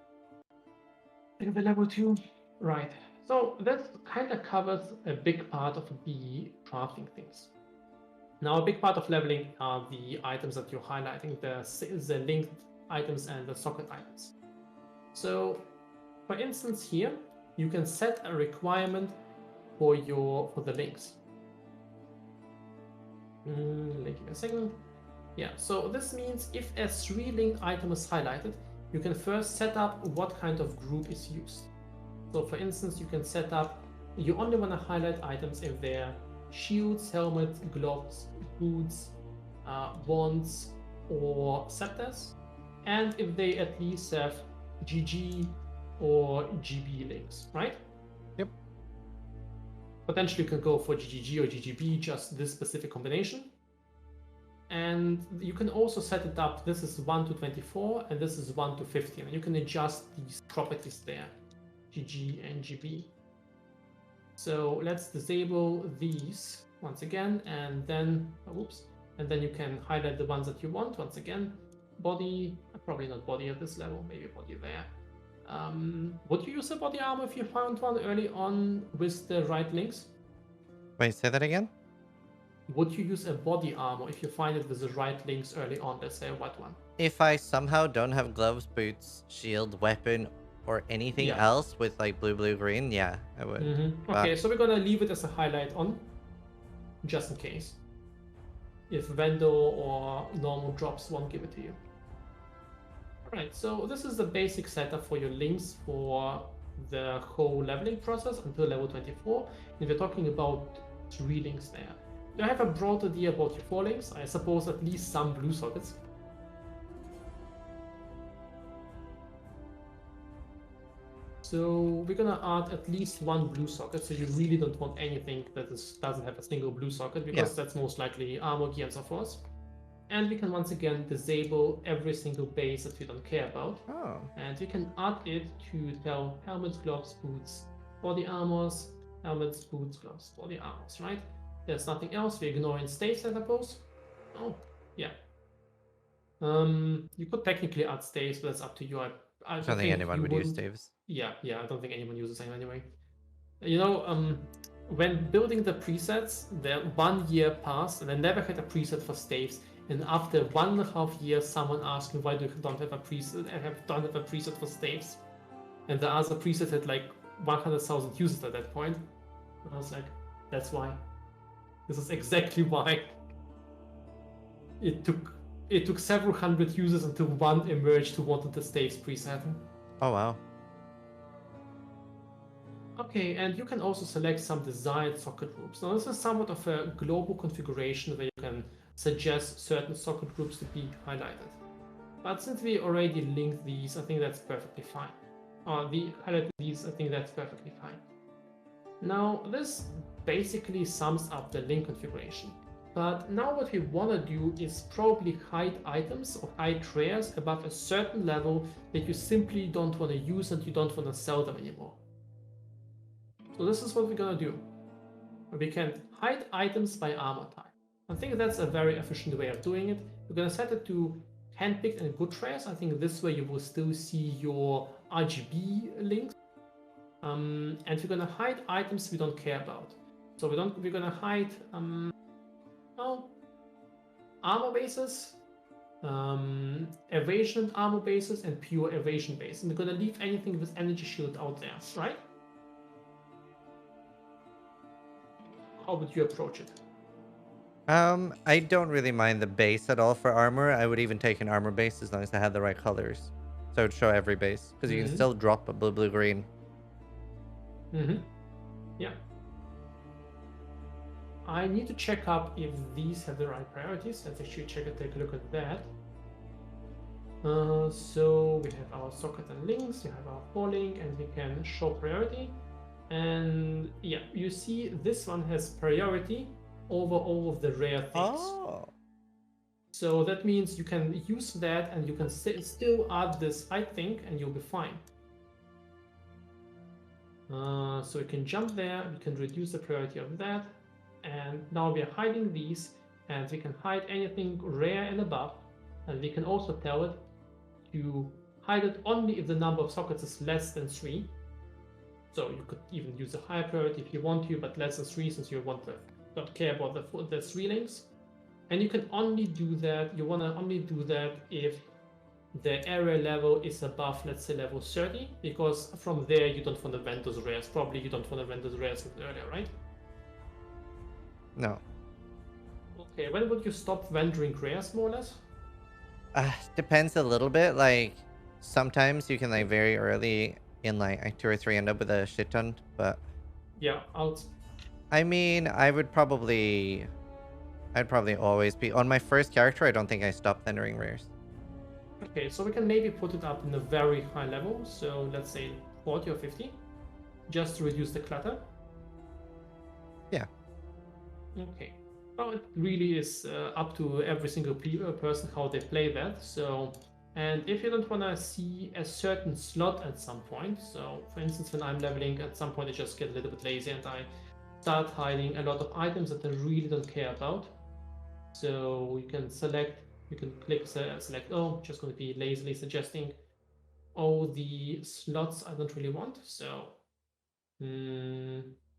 And the level 2, right. So that kind of covers a big part of the crafting things. Now a big part of leveling are the items that you're highlighting, the linked items and the socket items. So for instance here, you can set a requirement for the links. Give me a second. Yeah, so this means if a 3 linked item is highlighted, you can first set up what kind of group is used. So for instance, you can set up, you only want to highlight items if they're shields, helmets, gloves, boots, wands, or scepters, and if they at least have GG or GB links, right? Yep. Potentially you can go for GGG or GGB, just this specific combination. And you can also set it up, this is 1 to 24 and this is 1 to 15, and you can adjust these properties there, GG and GB. So let's disable these once again, and then, and then you can highlight the ones that you want once again. Body, probably not body at this level, maybe body there. Would you use a body armor if you found one early on with the right links? Wait, say that again? Would you use a body armor if you find it with the right links early on, let's say a white one? If I somehow don't have gloves, boots, shield, weapon, or anything else with like blue, blue, green, yeah, I would. Okay, so we're gonna leave it as a highlight on, just in case. If vendor or normal drops won't give it to you. Alright, so this is the basic setup for your links for the whole leveling process until level 24. And we're talking about 3 links there. You have a broad idea about your 4 links, I suppose at least some blue sockets. So we're gonna add at least 1 blue socket, so you really don't want anything that doesn't have a single blue socket, because that's most likely armor, gear, and so forth. And we can once again disable every single base that we don't care about. And we can add it to tell helmets, gloves, boots, body armors, helmets, boots, gloves, body armors, right? There's nothing else. We're ignoring staves, I suppose. Oh, yeah. You could technically add staves, but that's up to you. I don't think anyone would use staves. Yeah, I don't think anyone uses them anyway. You know, when building the presets, the 1 year passed, and I never had a preset for staves. And after 1.5 years, someone asked me why do you don't have a preset for staves, and the other preset had like 100,000 users at that point. And I was like, that's why. This is exactly why. It took several hundred users until one emerged who wanted the staves preset. Oh wow. Okay, and you can also select some desired socket groups. Now this is somewhat of a global configuration where you can suggest certain socket groups to be highlighted. But since we already linked these, I think that's perfectly fine. The highlight these, I think that's perfectly fine. Now this basically sums up the link configuration. But now what we want to do is probably hide items or hide rares above a certain level that you simply don't want to use and you don't want to sell them anymore. So this is what we're going to do. We can hide items by armor type. I think that's a very efficient way of doing it. We're going to set it to handpicked and good rares. I think this way you will still see your RGB links. And we're going to hide items we don't care about. So we're going to hide armor bases, evasion armor bases, and pure evasion base. And we're going to leave anything with energy shield out there, right? How would you approach it? I don't really mind the base at all for armor. I would even take an armor base as long as I had the right colors. So it would show every base, because you can still drop a blue, green. Yeah. I need to check up if these have the right priorities. Let's actually take a look at that. So we have our socket and links, we have our polling, and we can show priority. And yeah, you see this one has priority over all of the rare things. Oh. So that means you can use that and you can still add this, I think, and you'll be fine. So we can jump there, we can reduce the priority of that. And now we are hiding these, and we can hide anything rare and above. And we can also tell it to hide it only if the number of sockets is less than 3. So you could even use a higher priority if you want to, but less than 3 since you don't care about the 3 links. And you can only do that, you want to only do that if the area level is above, let's say, level 30, because from there you don't want to rent those rares. Probably you don't want to rent those rares earlier, right? No. Okay, when would you stop rendering rares, more or less? Depends a little bit. Like, sometimes you can, like, very early in, like 2 or 3 end up with a shit ton, but... Yeah, I mean, I'd probably always be... On my first character, I don't think I stopped rendering rares. Okay, so we can maybe put it up in a very high level, so let's say 40 or 50, just to reduce the clutter. Yeah. Okay. Well, it really is up to every single person how they play that. So, and if you don't want to see a certain slot at some point, so for instance, when I'm leveling, at some point I just get a little bit lazy and I start hiding a lot of items that I really don't care about. So you can select, you can click select, oh, just going to be lazily suggesting all the slots I don't really want. So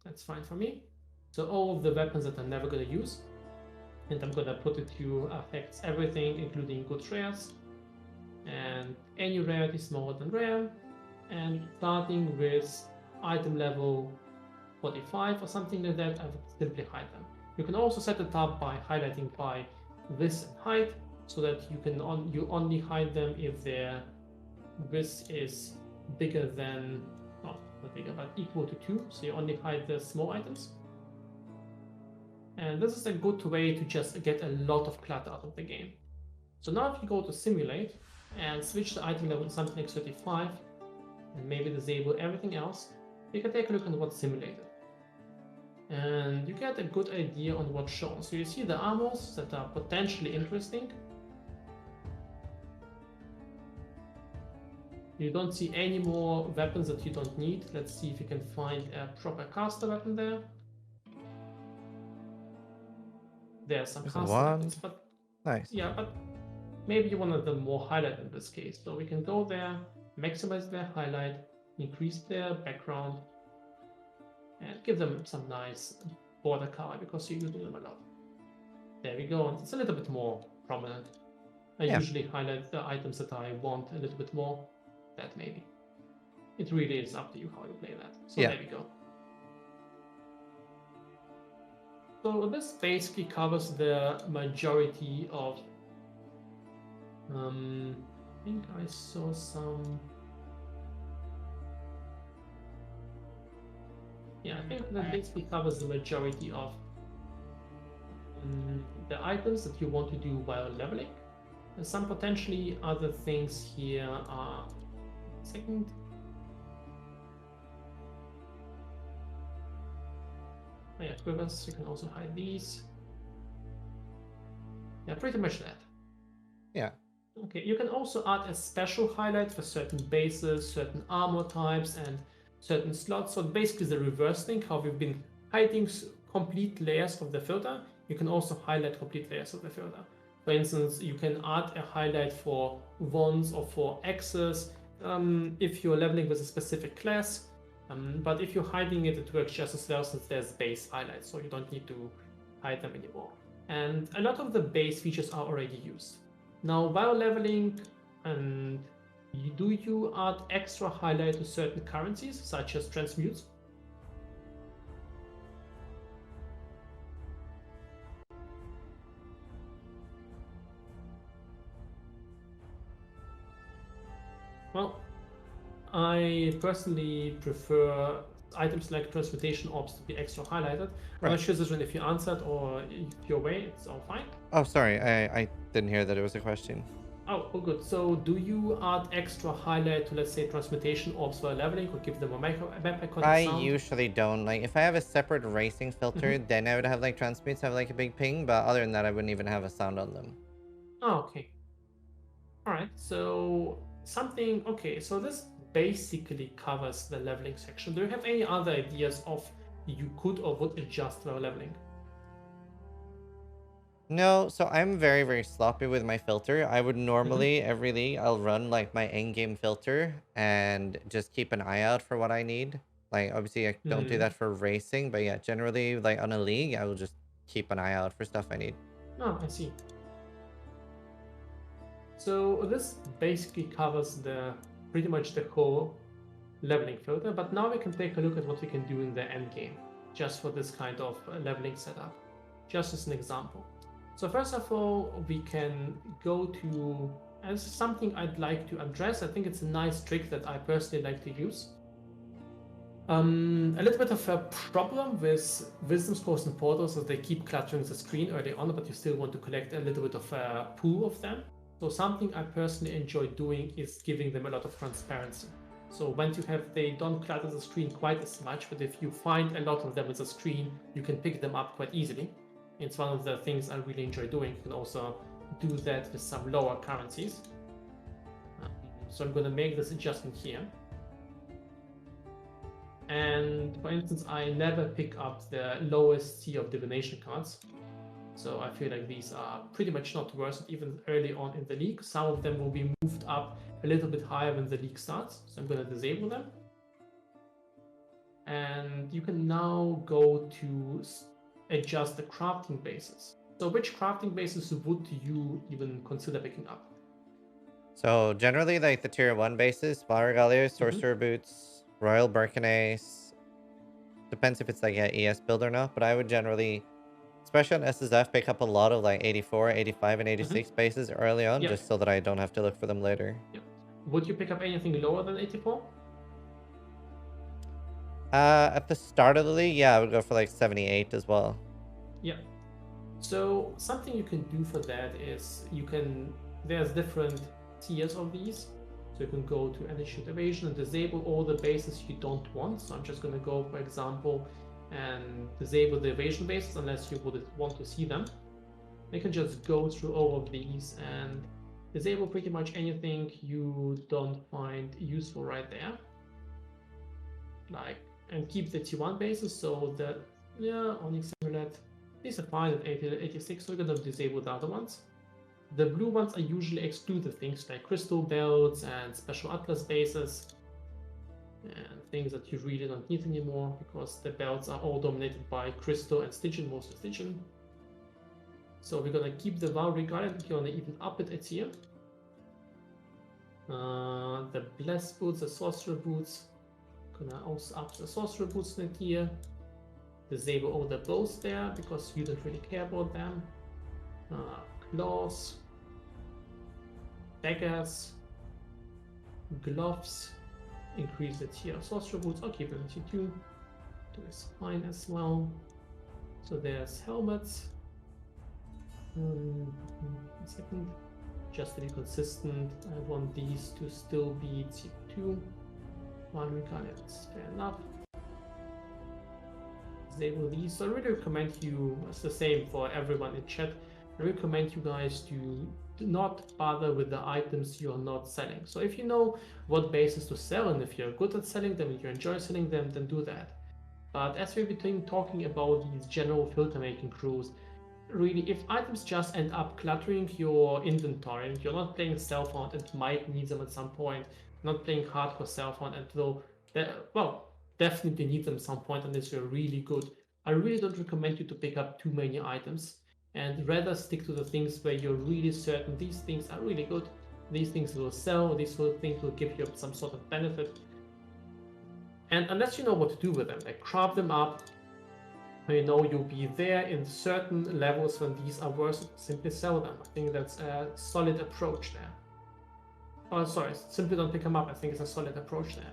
that's fine for me. So all of the weapons that I'm never going to use, and I'm going to put it to affects everything, including good rares, and any rarity smaller than rare, and starting with item level 45 or something like that, I would simply hide them. You can also set it up by highlighting by this and height, so that you can you only hide them if their width is bigger than, not bigger, but equal to 2, so you only hide the small items. And this is a good way to just get a lot of clutter out of the game. So now if you go to simulate and switch the item level to something like 35 and maybe disable everything else, you can take a look at what's simulated. And you get a good idea on what's shown. So you see the armors that are potentially interesting. You don't see any more weapons that you don't need. Let's see if you can find a proper caster weapon there. There's some caster weapons, but nice. Yeah, but maybe you wanted them more highlight in this case. So we can go there, maximize their highlight, increase their background, and give them some nice border color because you're using them a lot. There we go, and it's a little bit more prominent. I usually highlight the items that I want a little bit more. That maybe. It really is up to you how you play that. So there we go. So this basically covers the majority of, I think I saw some, I think that basically covers the majority of the items that you want to do while leveling. And some potentially other things here are, Oh yeah, quivers, you can also hide these. Yeah, pretty much that. Yeah. Okay, you can also add a special highlight for certain bases, certain armor types, and certain slots. So basically the reverse thing, how we've been hiding complete layers of the filter, you can also highlight complete layers of the filter. For instance, you can add a highlight for wands or for axes if you're leveling with a specific class. But if you're hiding it, it works just as well since there's base highlights, so you don't need to hide them anymore. And a lot of the base features are already used. Now, while leveling, do you add extra highlight to certain currencies, such as transmutes? Well, I personally prefer items like transmutation orbs to be extra highlighted. I'm not sure, Zizaran, if you answered or if your way, it's all fine. Oh, sorry. I didn't hear that it was a question. Oh, good. So do you add extra highlight to, let's say, transmutation orbs while leveling, or give them a map icon? I usually don't. Like, if I have a separate racing filter, then I would have like transmutes have like a big ping, but other than that, I wouldn't even have a sound on them. Oh, okay. All right. So something. Okay. So this basically covers the leveling section. Do you have any other ideas of you could or would adjust while leveling? No, so I'm very, very sloppy with my filter. I would normally, every league, I'll run like my in-game filter and just keep an eye out for what I need. Like, obviously, I don't do that for racing, but yeah, generally, like on a league, I will just keep an eye out for stuff I need. Oh, I see. So this basically covers pretty much the whole leveling filter, but now we can take a look at what we can do in the end game, just for this kind of leveling setup, just as an example. So first of all, we can go to, as something I'd like to address, I think it's a nice trick that I personally like to use. A little bit of a problem with wisdom scores and portals is they keep cluttering the screen early on, but you still want to collect a little bit of a pool of them. So something I personally enjoy doing is giving them a lot of transparency. So once you have, they don't clutter the screen quite as much, but if you find a lot of them on the screen, you can pick them up quite easily. It's one of the things I really enjoy doing. You can also do that with some lower currencies. So I'm going to make this adjustment here. And for instance, I never pick up the lowest tier of divination cards. So I feel like these are pretty much not worth it even early on in the league. Some of them will be moved up a little bit higher when the league starts. So I'm going to disable them. And you can now go to adjust the crafting bases. So which crafting bases would you even consider picking up? So generally, like the tier 1 bases, Flower Gallier, Sorcerer Boots, Royal Birkenace. Depends if it's like an ES build or not, but I would generally, especially on SSF, pick up a lot of like 84, 85, and 86 bases early on, just so that I don't have to look for them later. Would you pick up anything lower than 84? At the start of the league, yeah, I would go for like 78 as well. Yeah. So something you can do for that is there's different tiers of these. So you can go to Initiate Evasion and disable all the bases you don't want. So I'm just going to go, for example, and disable the evasion bases unless you would want to see them. You can just go through all of these and disable pretty much anything you don't find useful right there. And keep the T1 bases so that, Onyx Amulet, these are fine at 86, so we're going to disable the other ones. The blue ones are usually excluded things like crystal belts and special atlas bases and things that you really don't need anymore because the belts are all dominated by crystal and Stygian, mostly Stygian. So we're going to keep the Vow regarded, we're going to even up it a tier. The Blessed Boots, the Sorcerer Boots, gonna also up the Sorcerer Boots in a tier. Disable all the bows there because you don't really care about them. Claws, daggers, gloves, increase the tier of Sorcerer Boots. I'll keep them at T2. Do is fine as well. So there's helmets. A second. Just to be consistent, I want these to still be T2. One regard, it's fair enough. disable these. So I really recommend you, it's the same for everyone in chat, I recommend you guys to do not bother with the items you're not selling. So if you know what bases to sell, and if you're good at selling them and you enjoy selling them, then do that. But as we've been talking about these general filter making rules, really, if items just end up cluttering your inventory and you're not playing self-found and might need them at some point, not playing hardcore self-found and will, well, definitely need them at some point unless you're really good, I really don't recommend you to pick up too many items and rather stick to the things where you're really certain these things are really good, these things will sell, these things will give you some sort of benefit. And unless you know what to do with them, like craft them up, you know you'll be there in certain levels when these are worth it, simply sell them. I think that's a solid approach there. Oh, sorry, simply don't pick them up. I think it's a solid approach there.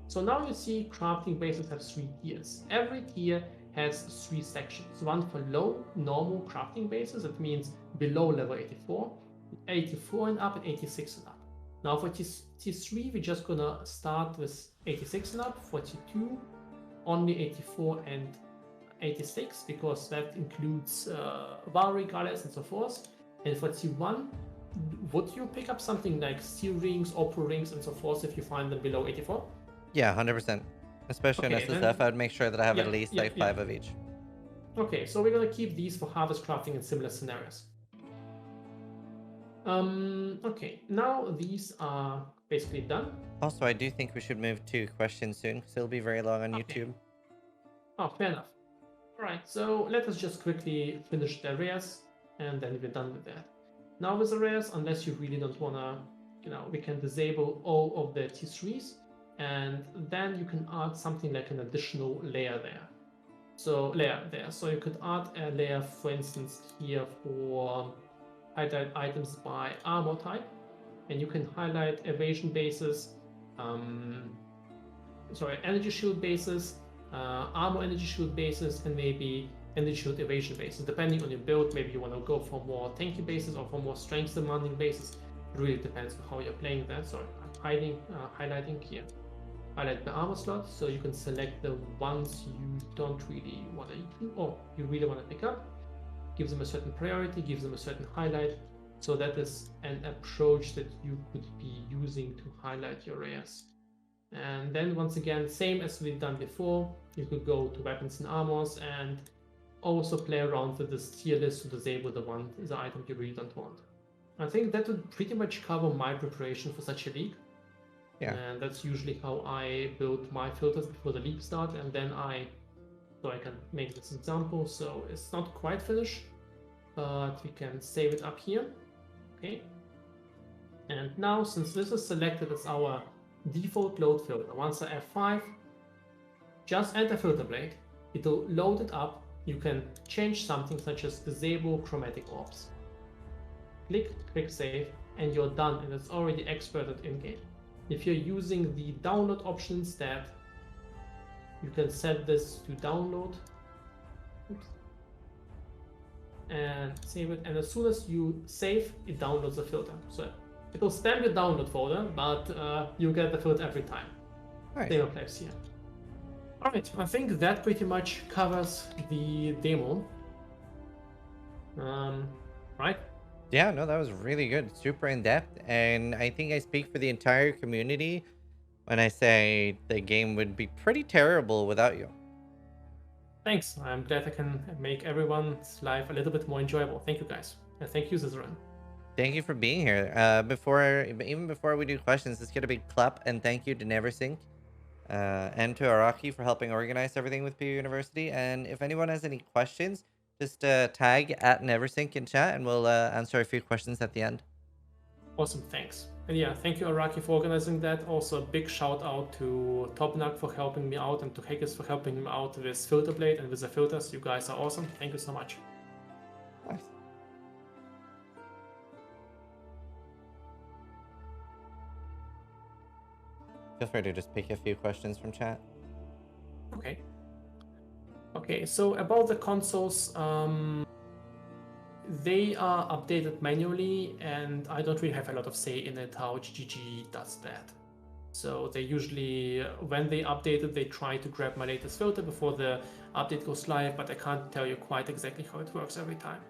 So now you see crafting bases have 3 tiers. Every tier has 3 sections. One for low, normal crafting bases, that means below level 84, 84 and up, and 86 and up. Now for T3, we're just gonna start with 86 and up. For T2, only 84 and 86, because that includes Valkyrie colors and so forth. And for T1, would you pick up something like steel rings, opal rings, and so forth if you find them below 84? Yeah, 100%. Especially Okay, on SSF, I would make sure that I have at yeah, least yeah, like yeah. 5 of each. Okay, so we're gonna keep these for harvest crafting and similar scenarios. Okay, now these are basically done. Also, I do think we should move to questions soon, because it'll be very long on Okay. YouTube. Oh, fair enough. Alright, so let us just quickly finish the arrays, and then we're done with that. Now with arrays, unless you really don't wanna, we can disable all of the T3s, and then you can add something like an additional layer there. So you could add a layer, for instance, here for highlight items by armor type, and you can highlight evasion bases, energy shield bases, armor energy shield bases, and maybe energy shield evasion bases. Depending on your build, maybe you want to go for more tanky bases or for more strength demanding bases. It really depends on how you're playing that. So I'm highlighting here. Highlight the armor slot, so you can select the ones you don't really want to, or you really want to pick up. Gives them a certain priority, gives them a certain highlight. So that is an approach that you could be using to highlight your areas. And then once again, same as we've done before, you could go to weapons and armors and also play around with this tier list to disable the item you really don't want. I think that would pretty much cover my preparation for such a league. Yeah. And that's usually how I build my filters before the league start, and then I can make this example. So it's not quite finished, but we can save it up here. Okay. And now, since this is selected as our default load filter, once I F5, just enter FilterBlade. It'll load it up. You can change something such as disable chromatic orbs. Click save, and you're done, and it's already exported in game. If you're using the download option instead, you can set this to download. Oops. And save it. And as soon as you save, it downloads the filter. So it'll spam your download folder, but you get the filter every time. Right. Same applies here. Alright, I think that pretty much covers the demo. Right? Yeah, no, that was really good. Super in-depth. And I think I speak for the entire community when I say the game would be pretty terrible without you. Thanks. I'm glad I can make everyone's life a little bit more enjoyable. Thank you, guys. And thank you, Zizaran. Thank you for being here. Even before we do questions, let's get a big clap and thank you to NeverSink and to Araki for helping organize everything with PoE University. And if anyone has any questions, just tag at NeverSink in chat and we'll answer a few questions at the end. Awesome, thanks. And yeah, thank you, Araki, for organizing that. Also, a big shout out to Topnug for helping me out and to Hackers for helping me out with FilterBlade and with the filters. You guys are awesome. Thank you so much. Nice. Feel free to just pick a few questions from chat. Okay. Okay, so about the consoles, they are updated manually, and I don't really have a lot of say in it how GGG does that. So they usually, when they update it, they try to grab my latest filter before the update goes live, but I can't tell you quite exactly how it works every time.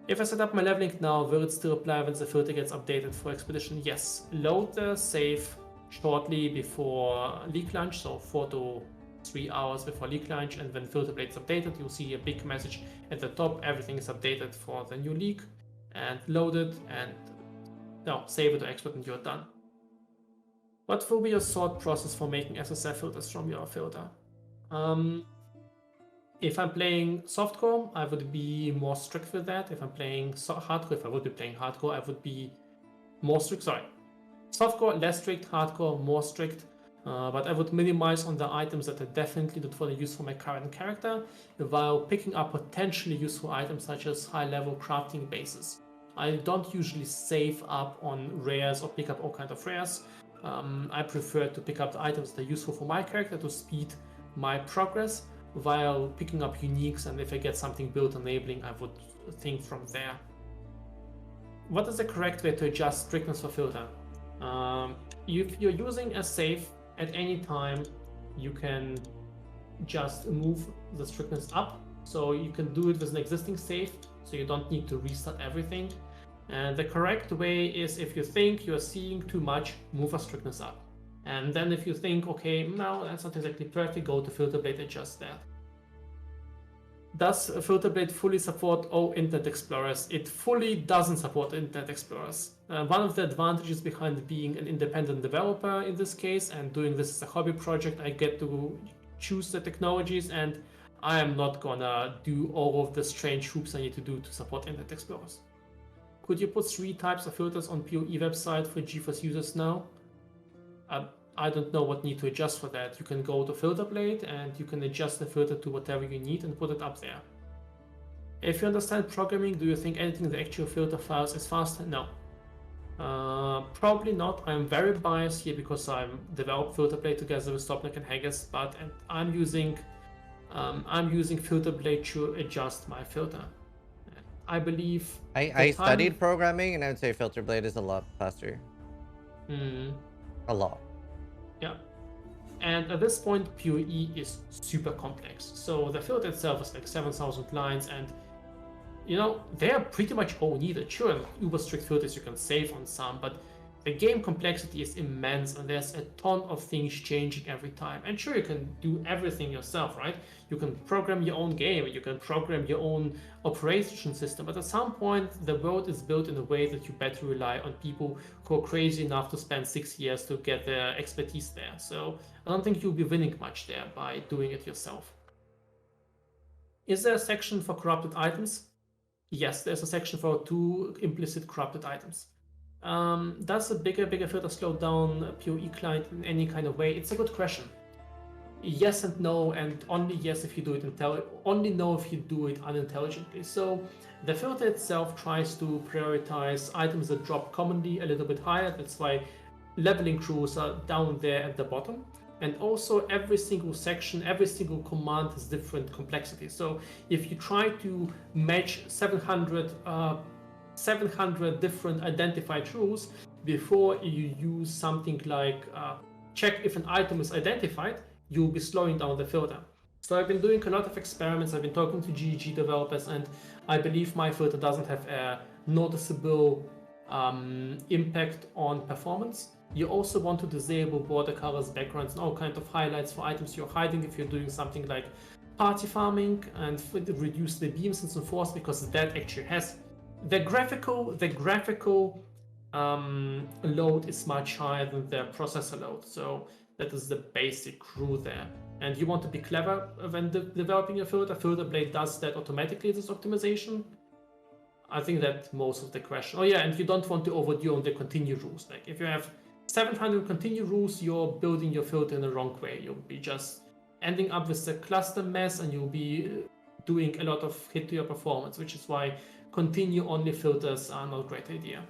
If I set up my leveling now, will it still apply when the filter gets updated for Expedition? Yes. Load the save shortly before leak launch, so 4 to 3 hours before leak launch, and when FilterBlade is updated, you'll see a big message at the top. Everything is updated for the new leak, and load it, and save it to export, and you're done. What will be your thought process for making SSF filters from your filter? If I'm playing softcore, I would be more strict with that. If I'm playing hardcore, if I would be playing hardcore, I would be more strict. Sorry, softcore, less strict, hardcore, more strict. But I would minimize on the items that are definitely not fully used for my current character, while picking up potentially useful items such as high-level crafting bases. I don't usually save up on rares or pick up all kinds of rares. I prefer to pick up the items that are useful for my character to speed my progress, while picking up uniques, and if I get something build enabling, I would think from there. What is the correct way to adjust strictness for filter? If you're using a save at any time, you can just move the strictness up. So you can do it with an existing save, so you don't need to restart everything. And the correct way is, if you think you're seeing too much, move a strictness up. And then if you think, okay, no, that's not exactly perfect, go to FilterBlade, adjust that. Does FilterBlade fully support all Internet Explorers? It fully doesn't support Internet Explorers. One of the advantages behind being an independent developer in this case, and doing this as a hobby project, I get to choose the technologies, and I am not gonna do all of the strange hoops I need to do to support Internet Explorers. Could you put 3 types of filters on PoE website for GeForce users now? I don't know what need to adjust for that. You can go to FilterBlade and you can adjust the filter to whatever you need and put it up there. If you understand programming, do you think editing the actual filter files is faster? No. Probably not. I'm very biased here because I'm developed FilterBlade together with Stopnik and Haggis, but I'm using FilterBlade to adjust my filter. I believe I studied programming, and I would say FilterBlade is a lot faster. A lot. Yeah. And at this point, PoE is super complex. So the filter itself is like 7,000 lines, and they are pretty much all needed. Sure, uber strict filters you can save on some, but the game complexity is immense, and there's a ton of things changing every time. And sure, you can do everything yourself, right? You can program your own game, you can program your own operation system, but at some point, the world is built in a way that you better rely on people who are crazy enough to spend 6 years to get their expertise there. So I don't think you'll be winning much there by doing it yourself. Is there a section for corrupted items? Yes, there's a section for 2 implicit corrupted items. Does a bigger filter slow down PoE client in any kind of way? It's a good question. Yes and no, and only yes if you do it only no if you do it unintelligently. So the filter itself tries to prioritize items that drop commonly a little bit higher. That's why leveling rules are down there at the bottom. And also every single section, every single command has different complexity. So if you try to match 700 different identified rules before you use something like check if an item is identified, you'll be slowing down the filter. So I've been doing a lot of experiments, I've been talking to GG developers, and I believe my filter doesn't have a noticeable impact on performance. You also want to disable border colors, backgrounds, and all kinds of highlights for items you're hiding if you're doing something like party farming, and reduce the beams and so forth, because that actually has the graphical load is much higher than the processor load. So that is the basic rule there. And you want to be clever when developing your filter. FilterBlade does that automatically, this optimization. I think that most of the question. Oh yeah, and you don't want to overdo on the continue rules. Like if you have 700 continue rules, you're building your filter in the wrong way. You'll be just ending up with a cluster mess, and you'll be doing a lot of hit to your performance, which is why continue only filters are not a great idea.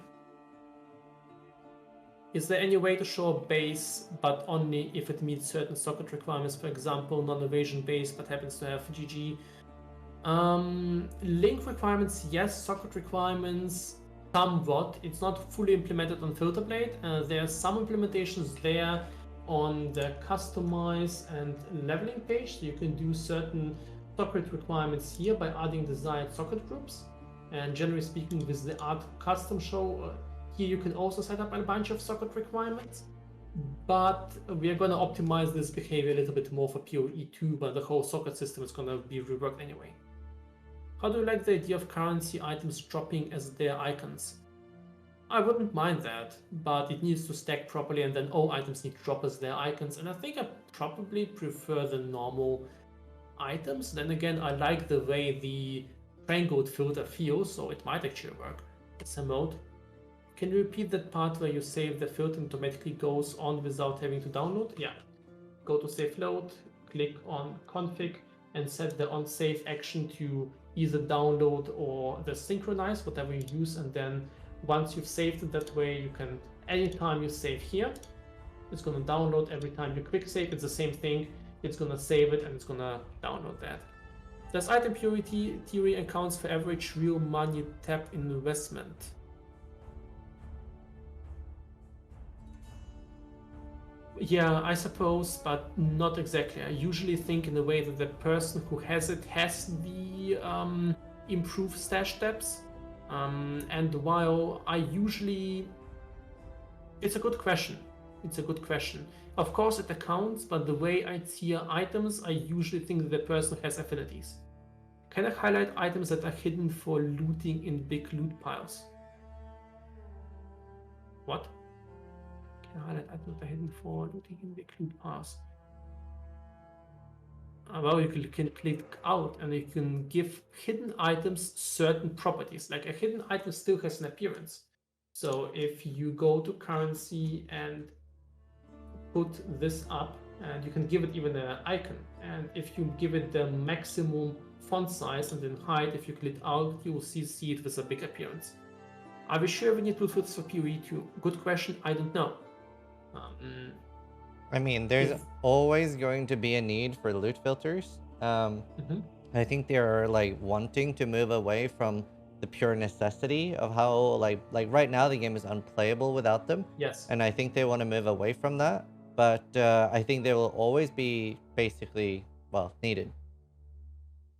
Is there any way to show a base, but only if it meets certain socket requirements, for example, non-evasion base, but happens to have GG? Link requirements, yes. Socket requirements, somewhat. It's not fully implemented on FilterBlade. There are some implementations there on the customize and leveling page. So you can do certain socket requirements here by adding desired socket groups. And generally speaking, with the add custom show, here you can also set up a bunch of socket requirements. But we are going to optimize this behavior a little bit more for PoE 2, but the whole socket system is going to be reworked anyway. How do you like the idea of currency items dropping as their icons? I wouldn't mind that, but it needs to stack properly, and then all items need to drop as their icons, and I think I probably prefer the normal items. Then again, I like the way the Triangled filter feels, so it might actually work. It's a mode. Can you repeat that part where you save the filter and automatically goes on without having to download? Yeah. Go to save load, click on config, and set the on save action to either download or the synchronize, whatever you use, and then once you've saved it that way, you can, anytime you save here, it's going to download. Every time you quick save, it's the same thing. It's going to save it and it's going to download that. Does item purity theory accounts for average real money tap investment? Yeah, I suppose, but not exactly. I usually think in the way that the person who has it has the improved stash steps. And while I usually... It's a good question. It's a good question. Of course it accounts, but the way I tier items, I usually think that the person has affinities. Can I highlight items that are hidden for looting in big loot piles? What? Can I highlight items that are hidden for looting in big loot piles? Well, you can click out and you can give hidden items certain properties. Like a hidden item still has an appearance. So if you go to currency and put this up, and you can give it even an icon, and if you give it the maximum font size and then hide, if you click out, you will see it with a big appearance. Are we sure we need loot filters for PoE 2? Good question, I don't know. I mean, there's always going to be a need for loot filters. I think they are like wanting to move away from the pure necessity of how like right now the game is unplayable without them. Yes. And I think they want to move away from that. But I think they will always be basically, well, needed.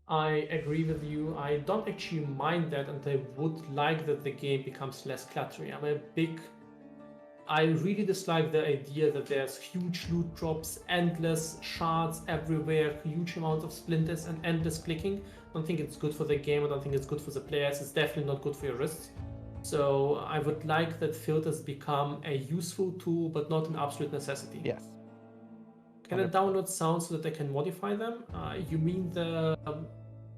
I agree with you. I don't actually mind that, and I would like that the game becomes less cluttery. I really dislike the idea that there's huge loot drops, endless shards everywhere, huge amounts of splinters, and endless clicking. I don't think it's good for the game. I don't think it's good for the players. It's definitely not good for your wrists. So I would like that filters become a useful tool, but not an absolute necessity. Yes. Can I download sounds so that I can modify them? You mean the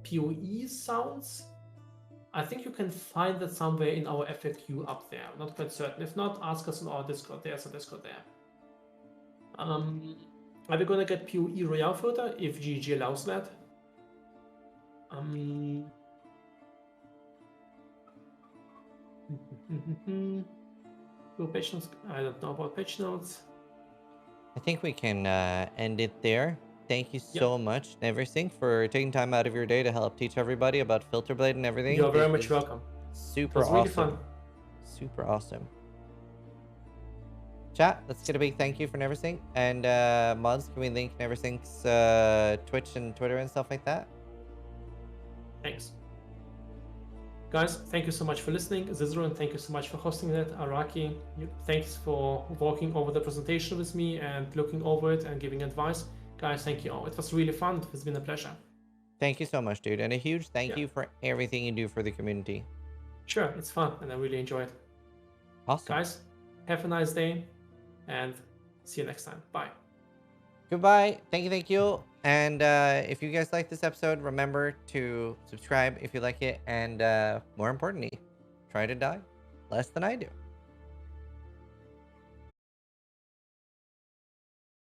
PoE sounds? I think you can find that somewhere in our FAQ up there. I'm not quite certain. If not, ask us on our Discord. There's a Discord there. Are we gonna get PoE Royale filter if GG allows that? Patch notes? I don't know about patch notes. I think we can end it there. Thank you so much, NeverSink, for taking time out of your day to help teach everybody about FilterBlade and everything. You're very much welcome. Super awesome. Really fun. Super awesome. Chat, let's get a big thank you for NeverSink. And mods, can we link NeverSink's Twitch and Twitter and stuff like that? Thanks. Guys, thank you so much for listening. Zizaran, thank you so much for hosting that. Araki, thanks for walking over the presentation with me and looking over it and giving advice. Guys, thank you all. It was really fun. It's been a pleasure. Thank you so much, dude. And a huge thank you for everything you do for the community. Sure, it's fun and I really enjoy it. Awesome. Guys, have a nice day and see you next time. Bye. Goodbye. Thank you. And if you guys like this episode, remember to subscribe if you like it. And more importantly, try to die less than I do.